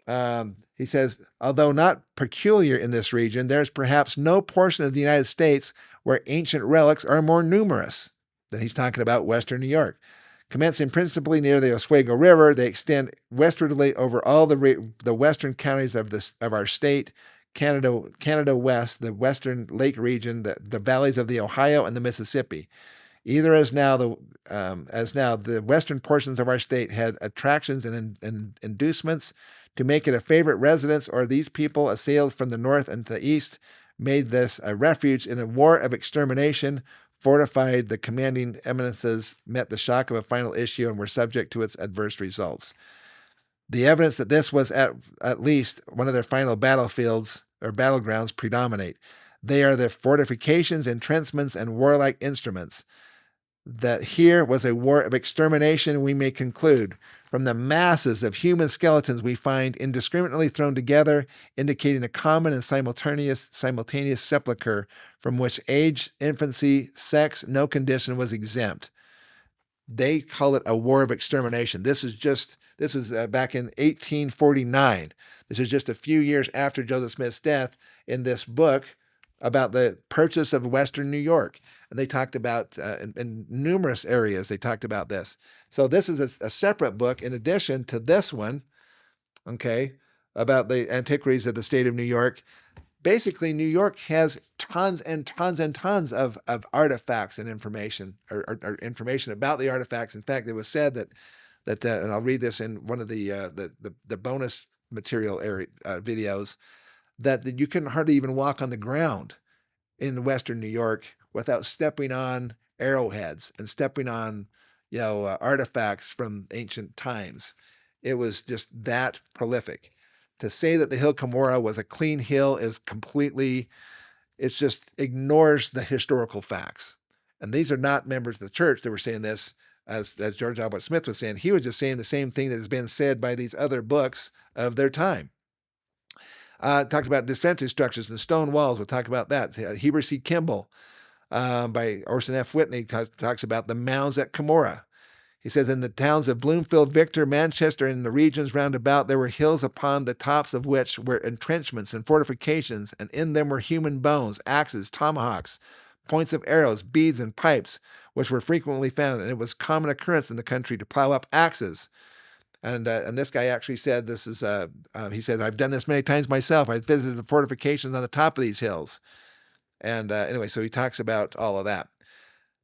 He says, although not peculiar in this region, there is perhaps no portion of the United States where ancient relics are more numerous. Then he's talking about Western New York. Commencing principally near the Oswego River, they extend westwardly over all the western counties of our state, Canada West, the western lake region, the valleys of the Ohio and the Mississippi. Either as now the western portions of our state had attractions and inducements to make it a favorite residence, or these people assailed from the north and the east made this a refuge in a war of extermination, fortified the commanding eminences, met the shock of a final issue, and were subject to its adverse results. The evidence that this was at least one of their final battlefields or battlegrounds predominate. They are the fortifications, entrenchments, and warlike instruments. That here was a war of extermination, we may conclude, from the masses of human skeletons we find indiscriminately thrown together, indicating a common and simultaneous sepulchre from which age, infancy, sex, no condition was exempt. They call it a war of extermination. This is back in 1849. This is just a few years after Joseph Smith's death in this book about the purchase of Western New York. And they talked about, in numerous areas, they talked about this. So this is a separate book in addition to this one, okay, about the antiquities of the state of New York. Basically, New York has tons and tons and tons of artifacts and information, or information about the artifacts. In fact, it was said that and I'll read this in one of the bonus material videos, that you can hardly even walk on the ground in Western New York without stepping on arrowheads and stepping on, artifacts from ancient times. It was just that prolific. To say that the hill Cumorah was a clean hill is it just ignores the historical facts. And these are not members of the church that were saying this, as George Albert Smith was saying. He was just saying the same thing that has been said by these other books of their time. Talked about defensive structures and stone walls. We'll talk about that. Heber C. Kimball by Orson F. Whitney talks about the mounds at Cumorah. He says, in the towns of Bloomfield, Victor, Manchester, and the regions round about, there were hills upon the tops of which were entrenchments and fortifications, and in them were human bones, axes, tomahawks, points of arrows, beads, and pipes, which were frequently found. And it was common occurrence in the country to plow up axes. And this guy actually said, he says, I've done this many times myself. I've visited the fortifications on the top of these hills. And anyway, so he talks about all of that.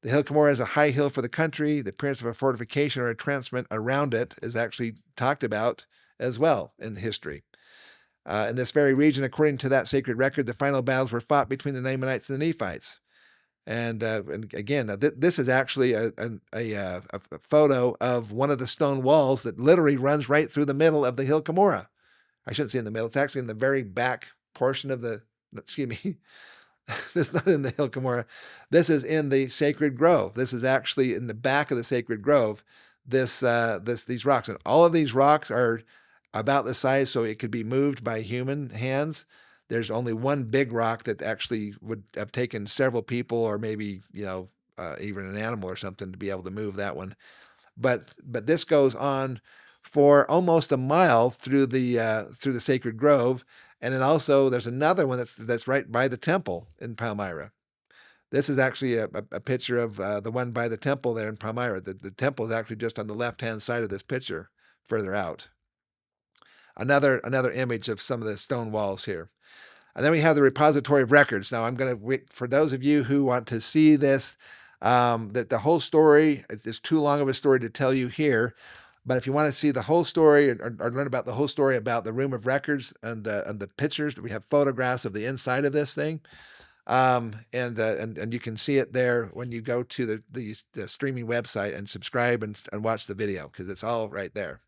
The hill Cumorah is a high hill for the country. The appearance of a fortification or entrenchment around it is actually talked about as well in history. In this very region, according to that sacred record, the final battles were fought between the Lamanites and the Nephites. And again, this is actually a photo of one of the stone walls that literally runs right through the middle of the hill Cumorah. I shouldn't say in the middle. It's actually in the very back portion of the, excuse me, this is not in the hill Cumorah. This is in the sacred grove. This is actually in the back of the sacred grove, these rocks. And all of these rocks are about the size so it could be moved by human hands. There's only one big rock that actually would have taken several people or maybe, even an animal or something to be able to move that one. But this goes on for almost a mile through the sacred grove. And then also there's another one that's right by the temple in Palmyra. This is actually a picture of the one by the temple there in Palmyra. The temple is actually just on the left-hand side of this picture further out. Another image of some of the stone walls here. And then we have the repository of records. Now I'm going to wait for those of you who want to see this, that the whole story is too long of a story to tell you here. But if you want to see the whole story or learn about the whole story about the room of records and the pictures, we have photographs of the inside of this thing. And you can see it there when you go to the streaming website and subscribe and watch the video, because it's all right there.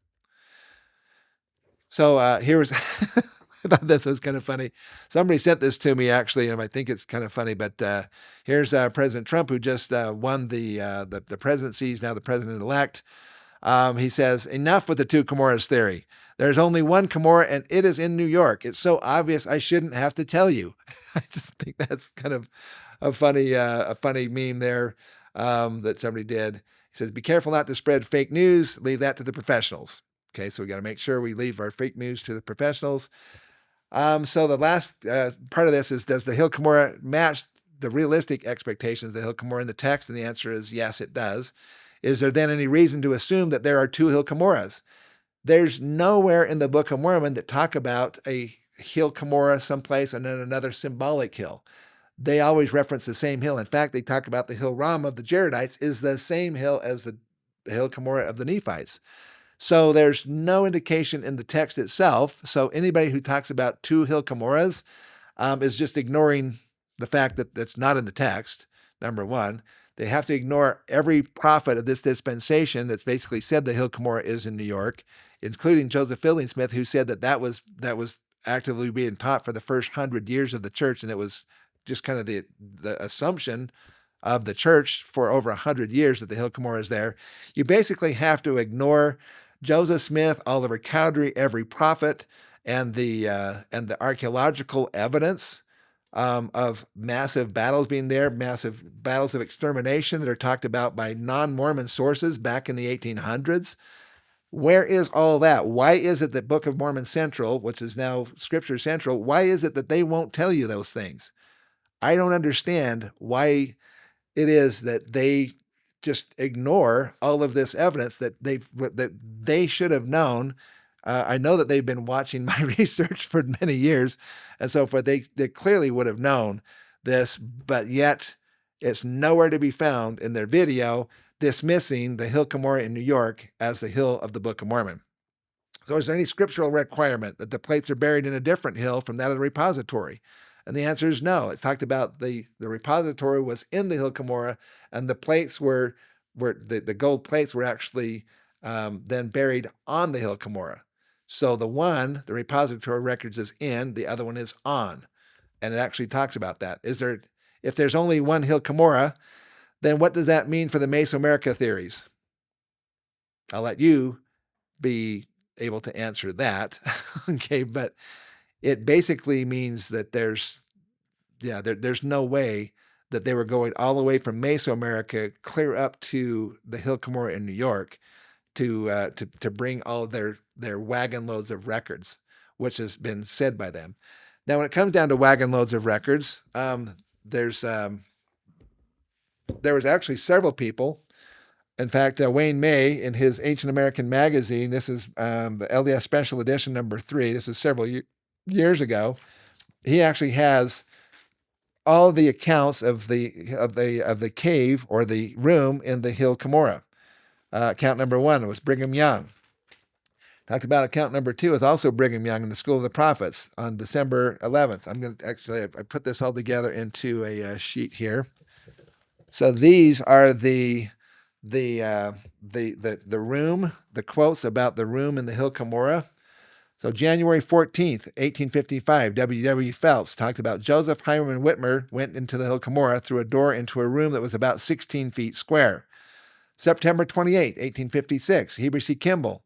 So here was, I thought this was kind of funny. Somebody sent this to me actually, and I think it's kind of funny. But here's President Trump, who just won the presidency. He's now the president-elect. He says, "Enough with the two Cumorahs theory. There's only one Cumorah, and it is in New York. It's so obvious I shouldn't have to tell you." I just think that's kind of a funny meme there that somebody did. He says, "Be careful not to spread fake news. Leave that to the professionals." Okay, so we got to make sure we leave our fake news to the professionals. So the last part of this is, does the hill Cumorah match the realistic expectations of the hill Cumorah in the text? And the answer is yes, it does. Is there then any reason to assume that there are two hill Cumorahs? There's nowhere in the Book of Mormon that talk about a hill Cumorah someplace and then another symbolic hill. They always reference the same hill. In fact, they talk about the hill Ram of the Jaredites is the same hill as the hill Cumorah of the Nephites. So there's no indication in the text itself. So anybody who talks about two hill Cumorahs is just ignoring the fact that that's not in the text, number one. They have to ignore every prophet of this dispensation that's basically said the hill Cumorah is in New York, including Joseph Fielding Smith, who said that was actively being taught for the first 100 years of the church, and it was just kind of the assumption of the church for over 100 years that the hill Cumorah is there. You basically have to ignore Joseph Smith, Oliver Cowdery, every prophet, and the archaeological evidence of massive battles being there, massive battles of extermination that are talked about by non-Mormon sources back in the 1800s. Where is all that? Why is it that Book of Mormon Central, which is now Scripture Central, why is it that they won't tell you those things? I don't understand why it is that they just ignore all of this evidence that they should have known. I know that they've been watching my research for many years and so forth. They clearly would have known this, but yet it's nowhere to be found in their video dismissing the hill Cumorah in New York as the hill of the Book of Mormon. So is there any scriptural requirement that the plates are buried in a different hill from that of the repository? And the answer is no. It talked about the repository was in the hill Cumorah, and the plates were the gold plates were actually then buried on the hill Cumorah. So the repository records is in, the other one is on. And it actually talks about that. If there's only one hill Cumorah, then what does that mean for the Mesoamerica theories? I'll let you be able to answer that. Okay, but it basically means that there's no way that they were going all the way from Mesoamerica clear up to the hill Cumorah in New York to bring all of their wagon loads of records, which has been said by them. Now, when it comes down to wagon loads of records, there was actually several people. In fact, Wayne May, in his Ancient American Magazine, this is the LDS Special Edition number 3. This is several years ago. He actually has all the accounts of the cave or the room in the hill Cumorah. Account number 1 was Brigham Young. Talked about account number 2 is also Brigham Young in the School of the Prophets on December 11th. I'm going to actually, I put this all together into a sheet here. So these are the room, the quotes about the room in the hill Cumorah. So January 14th, 1855, W. Phelps talked about Joseph, Hiram, and Whitmer went into the hill Cumorah through a door into a room that was about 16 feet square. September 28th, 1856, Heber C. Kimball.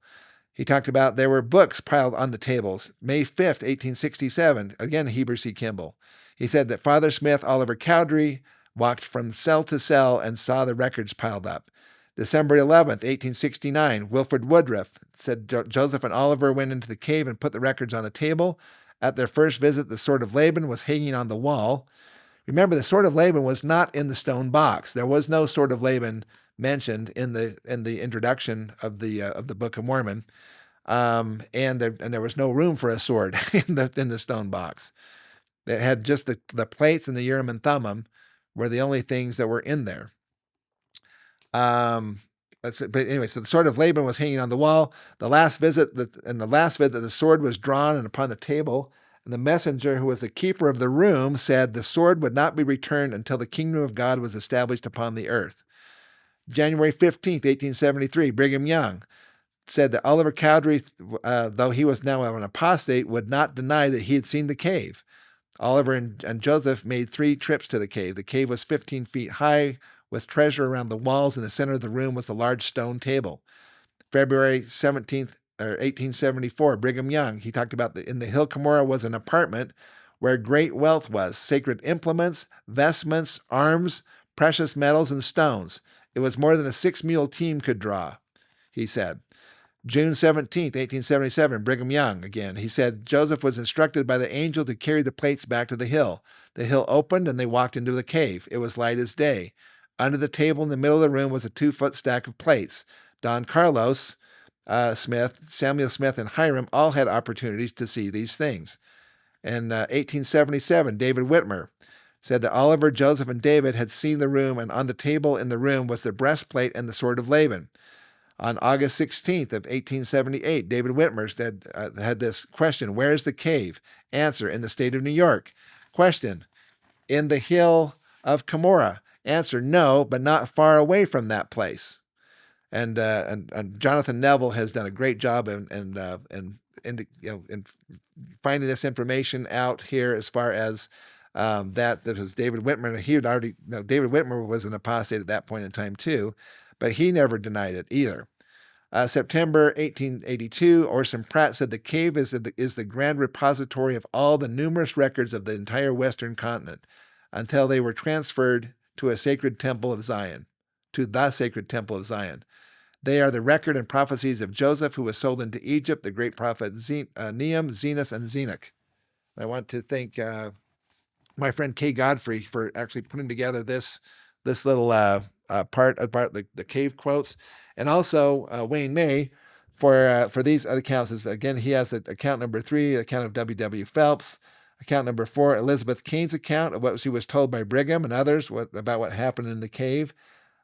He talked about there were books piled on the tables. May 5th, 1867, again, Heber C. Kimball. He said that Father Smith, Oliver Cowdery, walked from cell to cell and saw the records piled up. December 11th, 1869, Wilford Woodruff said Joseph and Oliver went into the cave and put the records on the table. At their first visit, the sword of Laban was hanging on the wall. Remember, the sword of Laban was not in the stone box. There was no sword of Laban mentioned in the introduction of the Book of Mormon, and there was no room for a sword in the stone box. It had just the plates and the Urim and Thummim were the only things that were in there. But anyway, so the sword of Laban was hanging on the wall. The last visit, the sword was drawn and upon the table. And the messenger, who was the keeper of the room, said the sword would not be returned until the kingdom of God was established upon the earth. January 15th, 1873, Brigham Young said that Oliver Cowdery, though he was now an apostate, would not deny that he had seen the cave. Oliver and Joseph made 3 trips to the cave. The cave was 15 feet high, with treasure around the walls. In the center of the room was a large stone table. February 17th, 1874, Brigham Young, he talked about in the hill Cumorah was an apartment where great wealth was, sacred implements, vestments, arms, precious metals, and stones. It was more than a 6-mule team could draw, he said. June 17th, 1877, Brigham Young again. He said Joseph was instructed by the angel to carry the plates back to the hill. The hill opened and they walked into the cave. It was light as day. Under the table in the middle of the room was a 2-foot stack of plates. Don Carlos Smith, Samuel Smith, and Hiram all had opportunities to see these things. In 1877, David Whitmer said that Oliver, Joseph, and David had seen the room, and on the table in the room was the breastplate and the sword of Laban. On August 16th of 1878, David Whitmer had this question: where is the cave? Answer: in the state of New York. Question: in the hill of Cumorah. Answer: no, but not far away from that place. And Jonathan Neville has done a great job in finding this information out here as far as that was David Whitmer. He had already, David Whitmer was an apostate at that point in time too, but he never denied it either. September 1882, Orson Pratt said the cave is the grand repository of all the numerous records of the entire Western continent until they were transferred to the sacred temple of Zion. They are the record and prophecies of Joseph, who was sold into Egypt, the great prophet Neum, Zenos, and Zenoch. I want to thank my friend Kay Godfrey for actually putting together this little part about the cave quotes, and also Wayne May for these other accounts. Again, he has the account number 3, account of W. Phelps. Account number 4, Elizabeth Kane's account of what she was told by Brigham and others about what happened in the cave.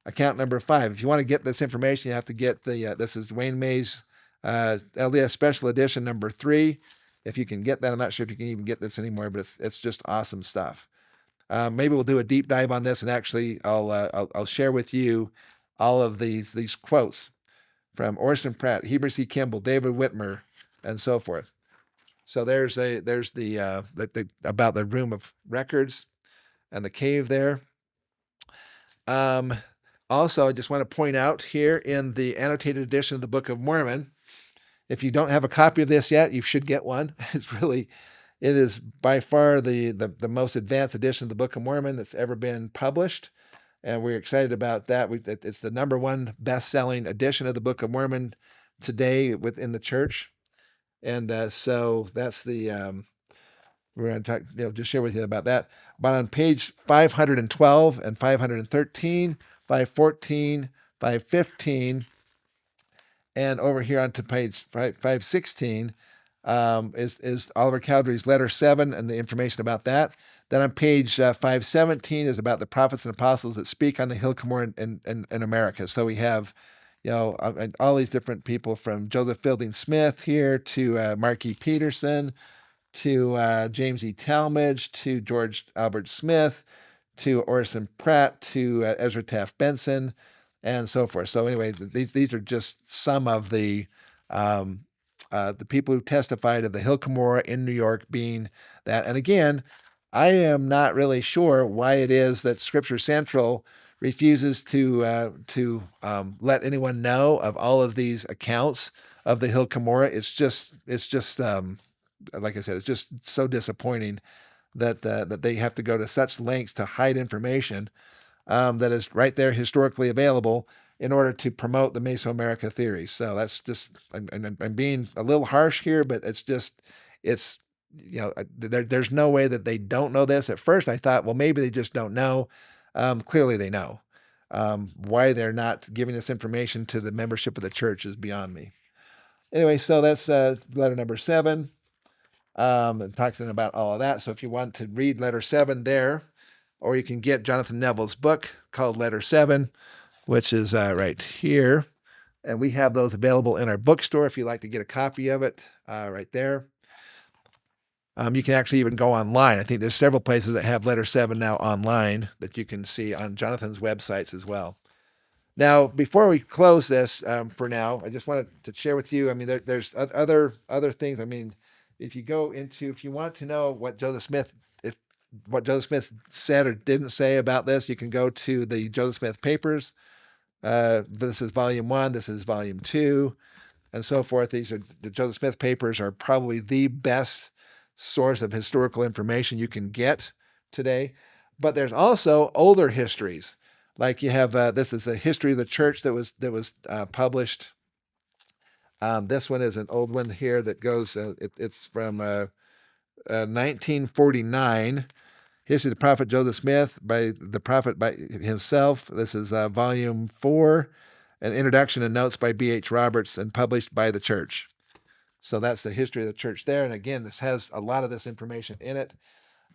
Account number 5. If you want to get this information, you have to get this is Wayne May's LDS Special Edition number 3. If you can get that, I'm not sure if you can even get this anymore, but it's just awesome stuff. Maybe we'll do a deep dive on this, and actually I'll share with you all of these quotes from Orson Pratt, Heber C. Kimball, David Whitmer, and so forth. So there's the about the room of records and the cave there. Also, I just want to point out here in the annotated edition of the Book of Mormon, if you don't have a copy of this yet, you should get one. It is by far the most advanced edition of the Book of Mormon that's ever been published, and we're excited about that. It's the number 1 best-selling edition of the Book of Mormon today within the church. And so that's we're going to talk, just share with you about that. But on page 512 and 513, 514, 515, and over here onto page 516 is Oliver Cowdery's letter 7 and the information about that. Then on page 517 is about the prophets and apostles that speak on the hill Cumorah in America. So we have and all these different people from Joseph Fielding Smith here to Mark E. Peterson to James E. Talmage to George Albert Smith to Orson Pratt to Ezra Taft Benson and so forth. So anyway, these are just some of the people who testified of the Hill Cumorah in New York being that. And again, I am not really sure why it is that Scripture Central refuses to let anyone know of all of these accounts of the Hill Cumorah. It's just like I said, it's just so disappointing that they have to go to such lengths to hide information that is right there historically available in order to promote the Mesoamerica theory. So that's just I'm being a little harsh here, but it's there's no way that they don't know this. At first, I thought, well, maybe they just don't know. Clearly, they know. Why they're not giving this information to the membership of the church is beyond me. Anyway, so that's letter number 7. It talks about all of that. So if you want to read letter 7 there, or you can get Jonathan Neville's book called Letter 7, which is right here. And we have those available in our bookstore if you'd like to get a copy of it right there. You can actually even go online. I think there's several places that have Letter 7 now online that you can see on Jonathan's websites as well. Now, before we close this for now, I just wanted to share with you, I mean, there's other things. I mean, if you want to know what Joseph Smith said or didn't say about this, you can go to the Joseph Smith papers. This is volume 1, this is volume 2, and so forth. The Joseph Smith papers are probably the best source of historical information you can get today. But there's also older histories. Like you have, this is the history of the church that was published. This one is an old one here that goes, it's from 1949. History of the Prophet Joseph Smith by the prophet by himself. This is volume 4, an introduction and notes by B.H. Roberts and published by the church. So that's the history of the church there. And again, this has a lot of this information in it.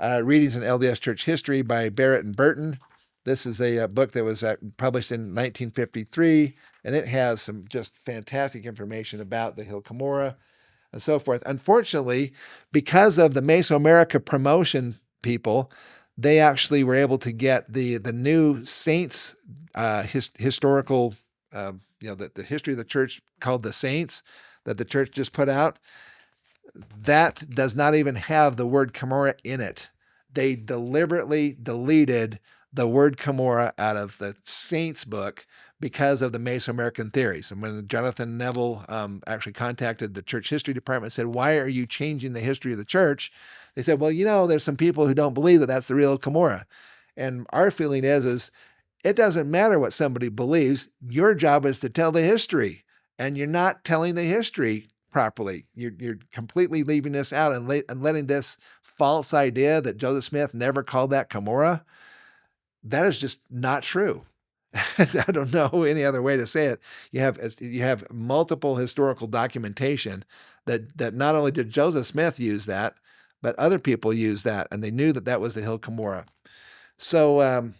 Readings in LDS Church History by Barrett and Burton. This is a book that was published in 1953, and it has some just fantastic information about the Hill Cumorah and so forth. Unfortunately, because of the Mesoamerica promotion people, they actually were able to get the new Saints historical, the history of the church called the Saints that the church just put out. That does not even have the word Cumorah in it. They deliberately deleted the word Cumorah out of the Saints book because of the Mesoamerican theories. And when Jonathan Neville actually contacted the church history department and said, why are you changing the history of the church? They said, well, there's some people who don't believe that that's the real Cumorah. And our feeling is it doesn't matter what somebody believes. Your job is to tell the history, and you're not telling the history properly. You're completely leaving this out and letting this false idea that Joseph Smith never called that Cumorah. That is just not true. I don't know any other way to say it. You have multiple historical documentation that not only did Joseph Smith use that, but other people used that, and they knew that was the Hill Cumorah. So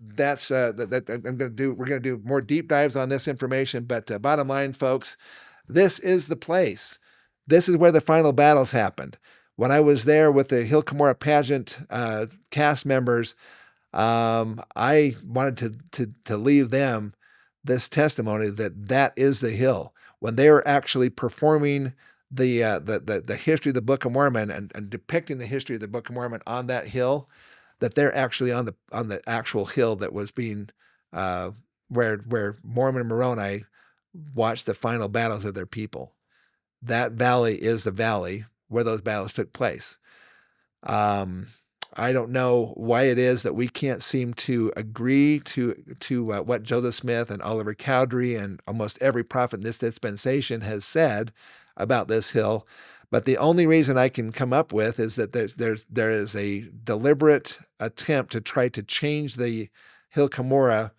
that's that. We're going to do more deep dives on this information. But bottom line, folks, this is the place. This is where the final battles happened. When I was there with the Hill Cumorah pageant cast members, I wanted to leave them this testimony that is the hill. When they were actually performing the history of the Book of Mormon and depicting the history of the Book of Mormon on that hill, that they're actually on the actual hill that was being where Mormon and Moroni watched the final battles of their people. That valley is the valley where those battles took place. I don't know why it is that we can't seem to agree to what Joseph Smith and Oliver Cowdery and almost every prophet in this dispensation has said about this hill. But the only reason I can come up with is that there is a deliberate attempt to try to change the Hill Cumorah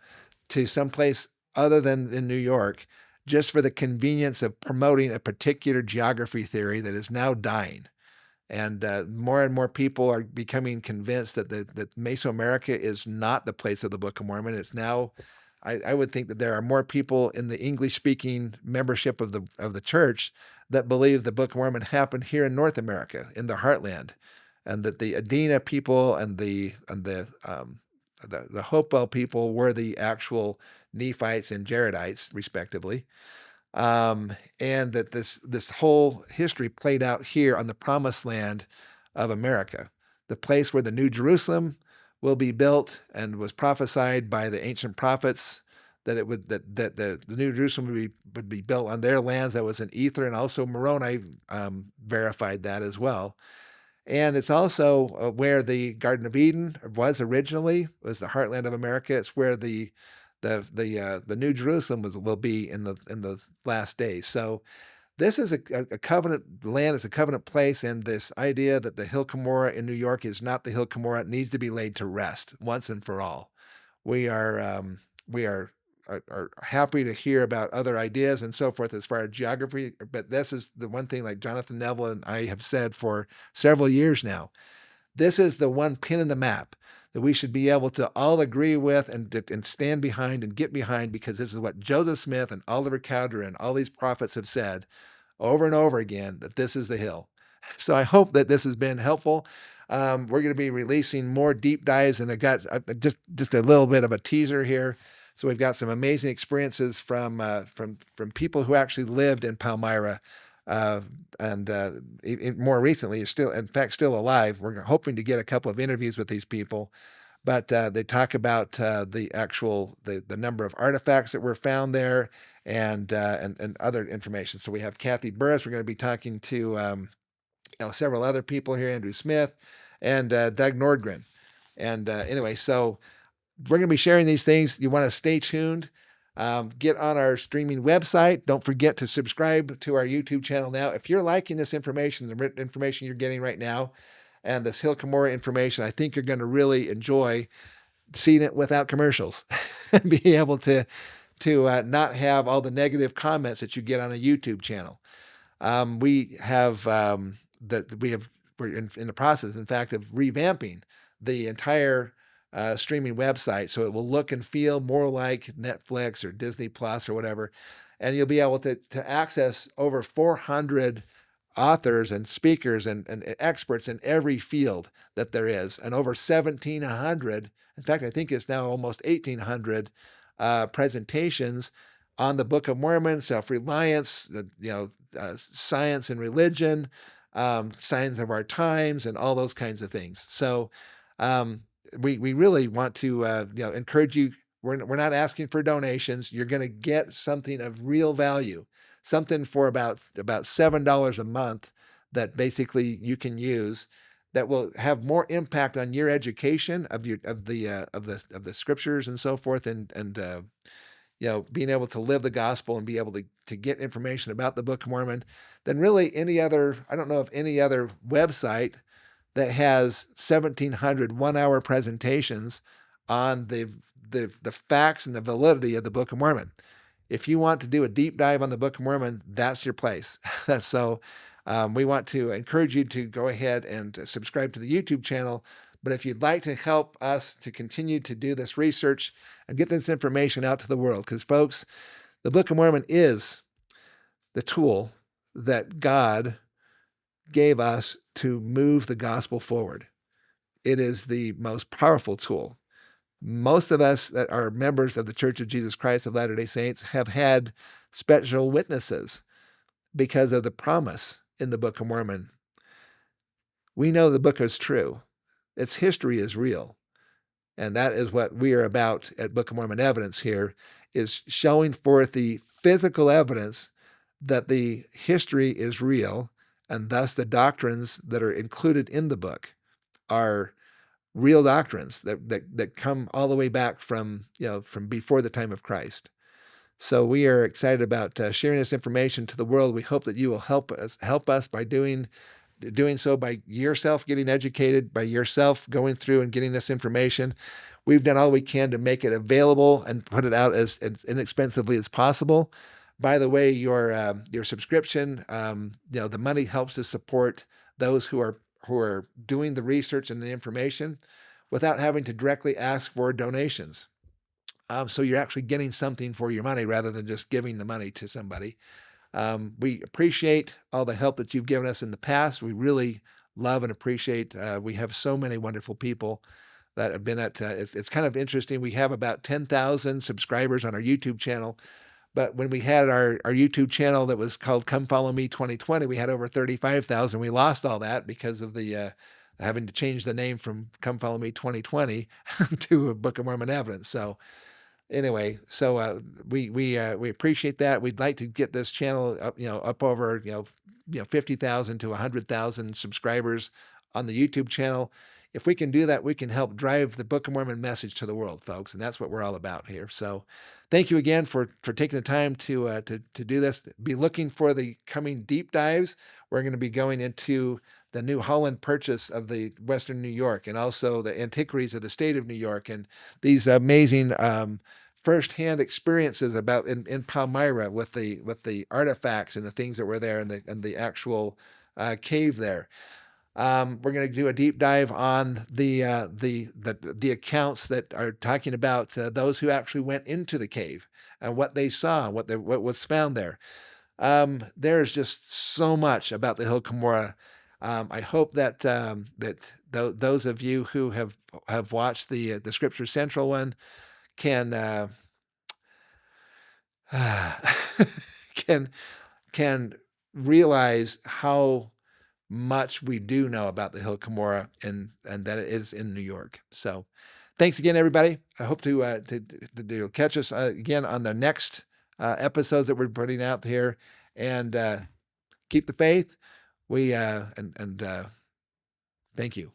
to someplace other than in New York, just for the convenience of promoting a particular geography theory that is now dying. And more and more people are becoming convinced that Mesoamerica is not the place of the Book of Mormon. It's now I would think that there are more people in the English-speaking membership of the church that believe the Book of Mormon happened here in North America, in the heartland, and that the Adena people and the Hopewell people were the actual Nephites and Jaredites, respectively, and that this whole history played out here on the promised land of America, the place where the New Jerusalem will be built, and was prophesied by the ancient prophets that the New Jerusalem would be built on their lands. That was in Ether, and also Moroni verified that as well. And it's also where the Garden of Eden was originally, was the heartland of America. It's where the New Jerusalem will be in the last days. So this is a covenant land. It's a covenant place, and this idea that the Hill Cumorah in New York is not the Hill Cumorah needs to be laid to rest once and for all. We are happy to hear about other ideas and so forth as far as geography, but this is the one thing, like Jonathan Neville and I have said for several years now. This is the one pin in the map that we should be able to all agree with and stand behind and get behind, because this is what Joseph Smith and Oliver Cowdery and all these prophets have said over and over again, that this is the hill. So I hope that this has been helpful. We're going to be releasing more deep dives, and I got just a little bit of a teaser here. So we've got some amazing experiences from people who actually lived in Palmyra, and more recently, is still, in fact, still alive. We're hoping to get a couple of interviews with these people, but they talk about the number of artifacts that were found there, and other information. So we have Kathy Burris. We're going to be talking to several other people here, Andrew Smith and Doug Nordgren. And anyway, so we're going to be sharing these things. You want to stay tuned. Get on our streaming website. Don't forget to subscribe to our YouTube channel now. If you're liking this information, the written information you're getting right now, and this Hill Cumorah information, I think you're going to really enjoy seeing it without commercials and be able to not have all the negative comments that you get on a YouTube channel. We're in the process, in fact, of revamping the entire streaming website, so it will look and feel more like Netflix or Disney Plus or whatever, and you'll be able to access over 400 authors and speakers and experts in every field that there is, and over 1,700. In fact, I think it's now almost 1,800 presentations on the Book of Mormon, self-reliance, science and religion, signs of our times, and all those kinds of things. So we really want to encourage you. We're not asking for donations. You're going to get something of real value, something for about $7 a month that basically you can use, that will have more impact on your education of the scriptures and so forth, and being able to live the gospel and be able to get information about the Book of Mormon than really any other. I don't know of any other website that has 1,700 one-hour presentations on the facts and the validity of the Book of Mormon. If you want to do a deep dive on the Book of Mormon, that's your place. So we want to encourage you to go ahead and subscribe to the YouTube channel. But if you'd like to help us to continue to do this research and get this information out to the world, because folks, the Book of Mormon is the tool that God gave us to move the gospel forward. It is the most powerful tool. Most of us that are members of the Church of Jesus Christ of Latter-day Saints have had special witnesses because of the promise in the Book of Mormon. We know the book is true. Its history is real. And that is what we are about at Book of Mormon Evidence here, is showing forth the physical evidence that the history is real, and thus the doctrines that are included in the book are real doctrines that come all the way back from before the time of Christ. So we are excited about sharing this information to the world. We hope that you will help us by doing so, by yourself getting educated, by yourself going through and getting this information. We've done all we can to make it available and put it out as inexpensively as possible. By the way, your subscription, the money helps to support those who are doing the research and the information without having to directly ask for donations. So you're actually getting something for your money rather than just giving the money to somebody. We appreciate all the help that you've given us in the past. We really love and appreciate. We have so many wonderful people that have been at. It's kind of interesting. We have about 10,000 subscribers on our YouTube channel, but when we had our YouTube channel that was called Come Follow Me 2020, we had over 35,000. We lost all that because of the having to change the name from Come Follow Me 2020 to Book of Mormon Evidence. So anyway, so we appreciate that. We'd like to get this channel up, up over 50,000 to 100,000 subscribers on the YouTube channel. If we can do that, we can help drive the Book of Mormon message to the world, folks, and that's what we're all about here. So, thank you again for taking the time to do this. Be looking for the coming deep dives. We're going to be going into the New Holland purchase of the Western New York, and also the antiquities of the state of New York, and these amazing firsthand experiences about in Palmyra with the artifacts and the things that were there, and the actual cave there. We're going to do a deep dive on the accounts that are talking about those who actually went into the cave and what they saw, what was found there. There's just so much about the Hill Cumorah. I hope that those of you who have watched the Scripture Central one can can can realize how much we do know about the Hill Cumorah, and that it is in New York. So, thanks again, everybody. I hope to catch us again on the next episodes that we're putting out here, and keep the faith. We and thank you.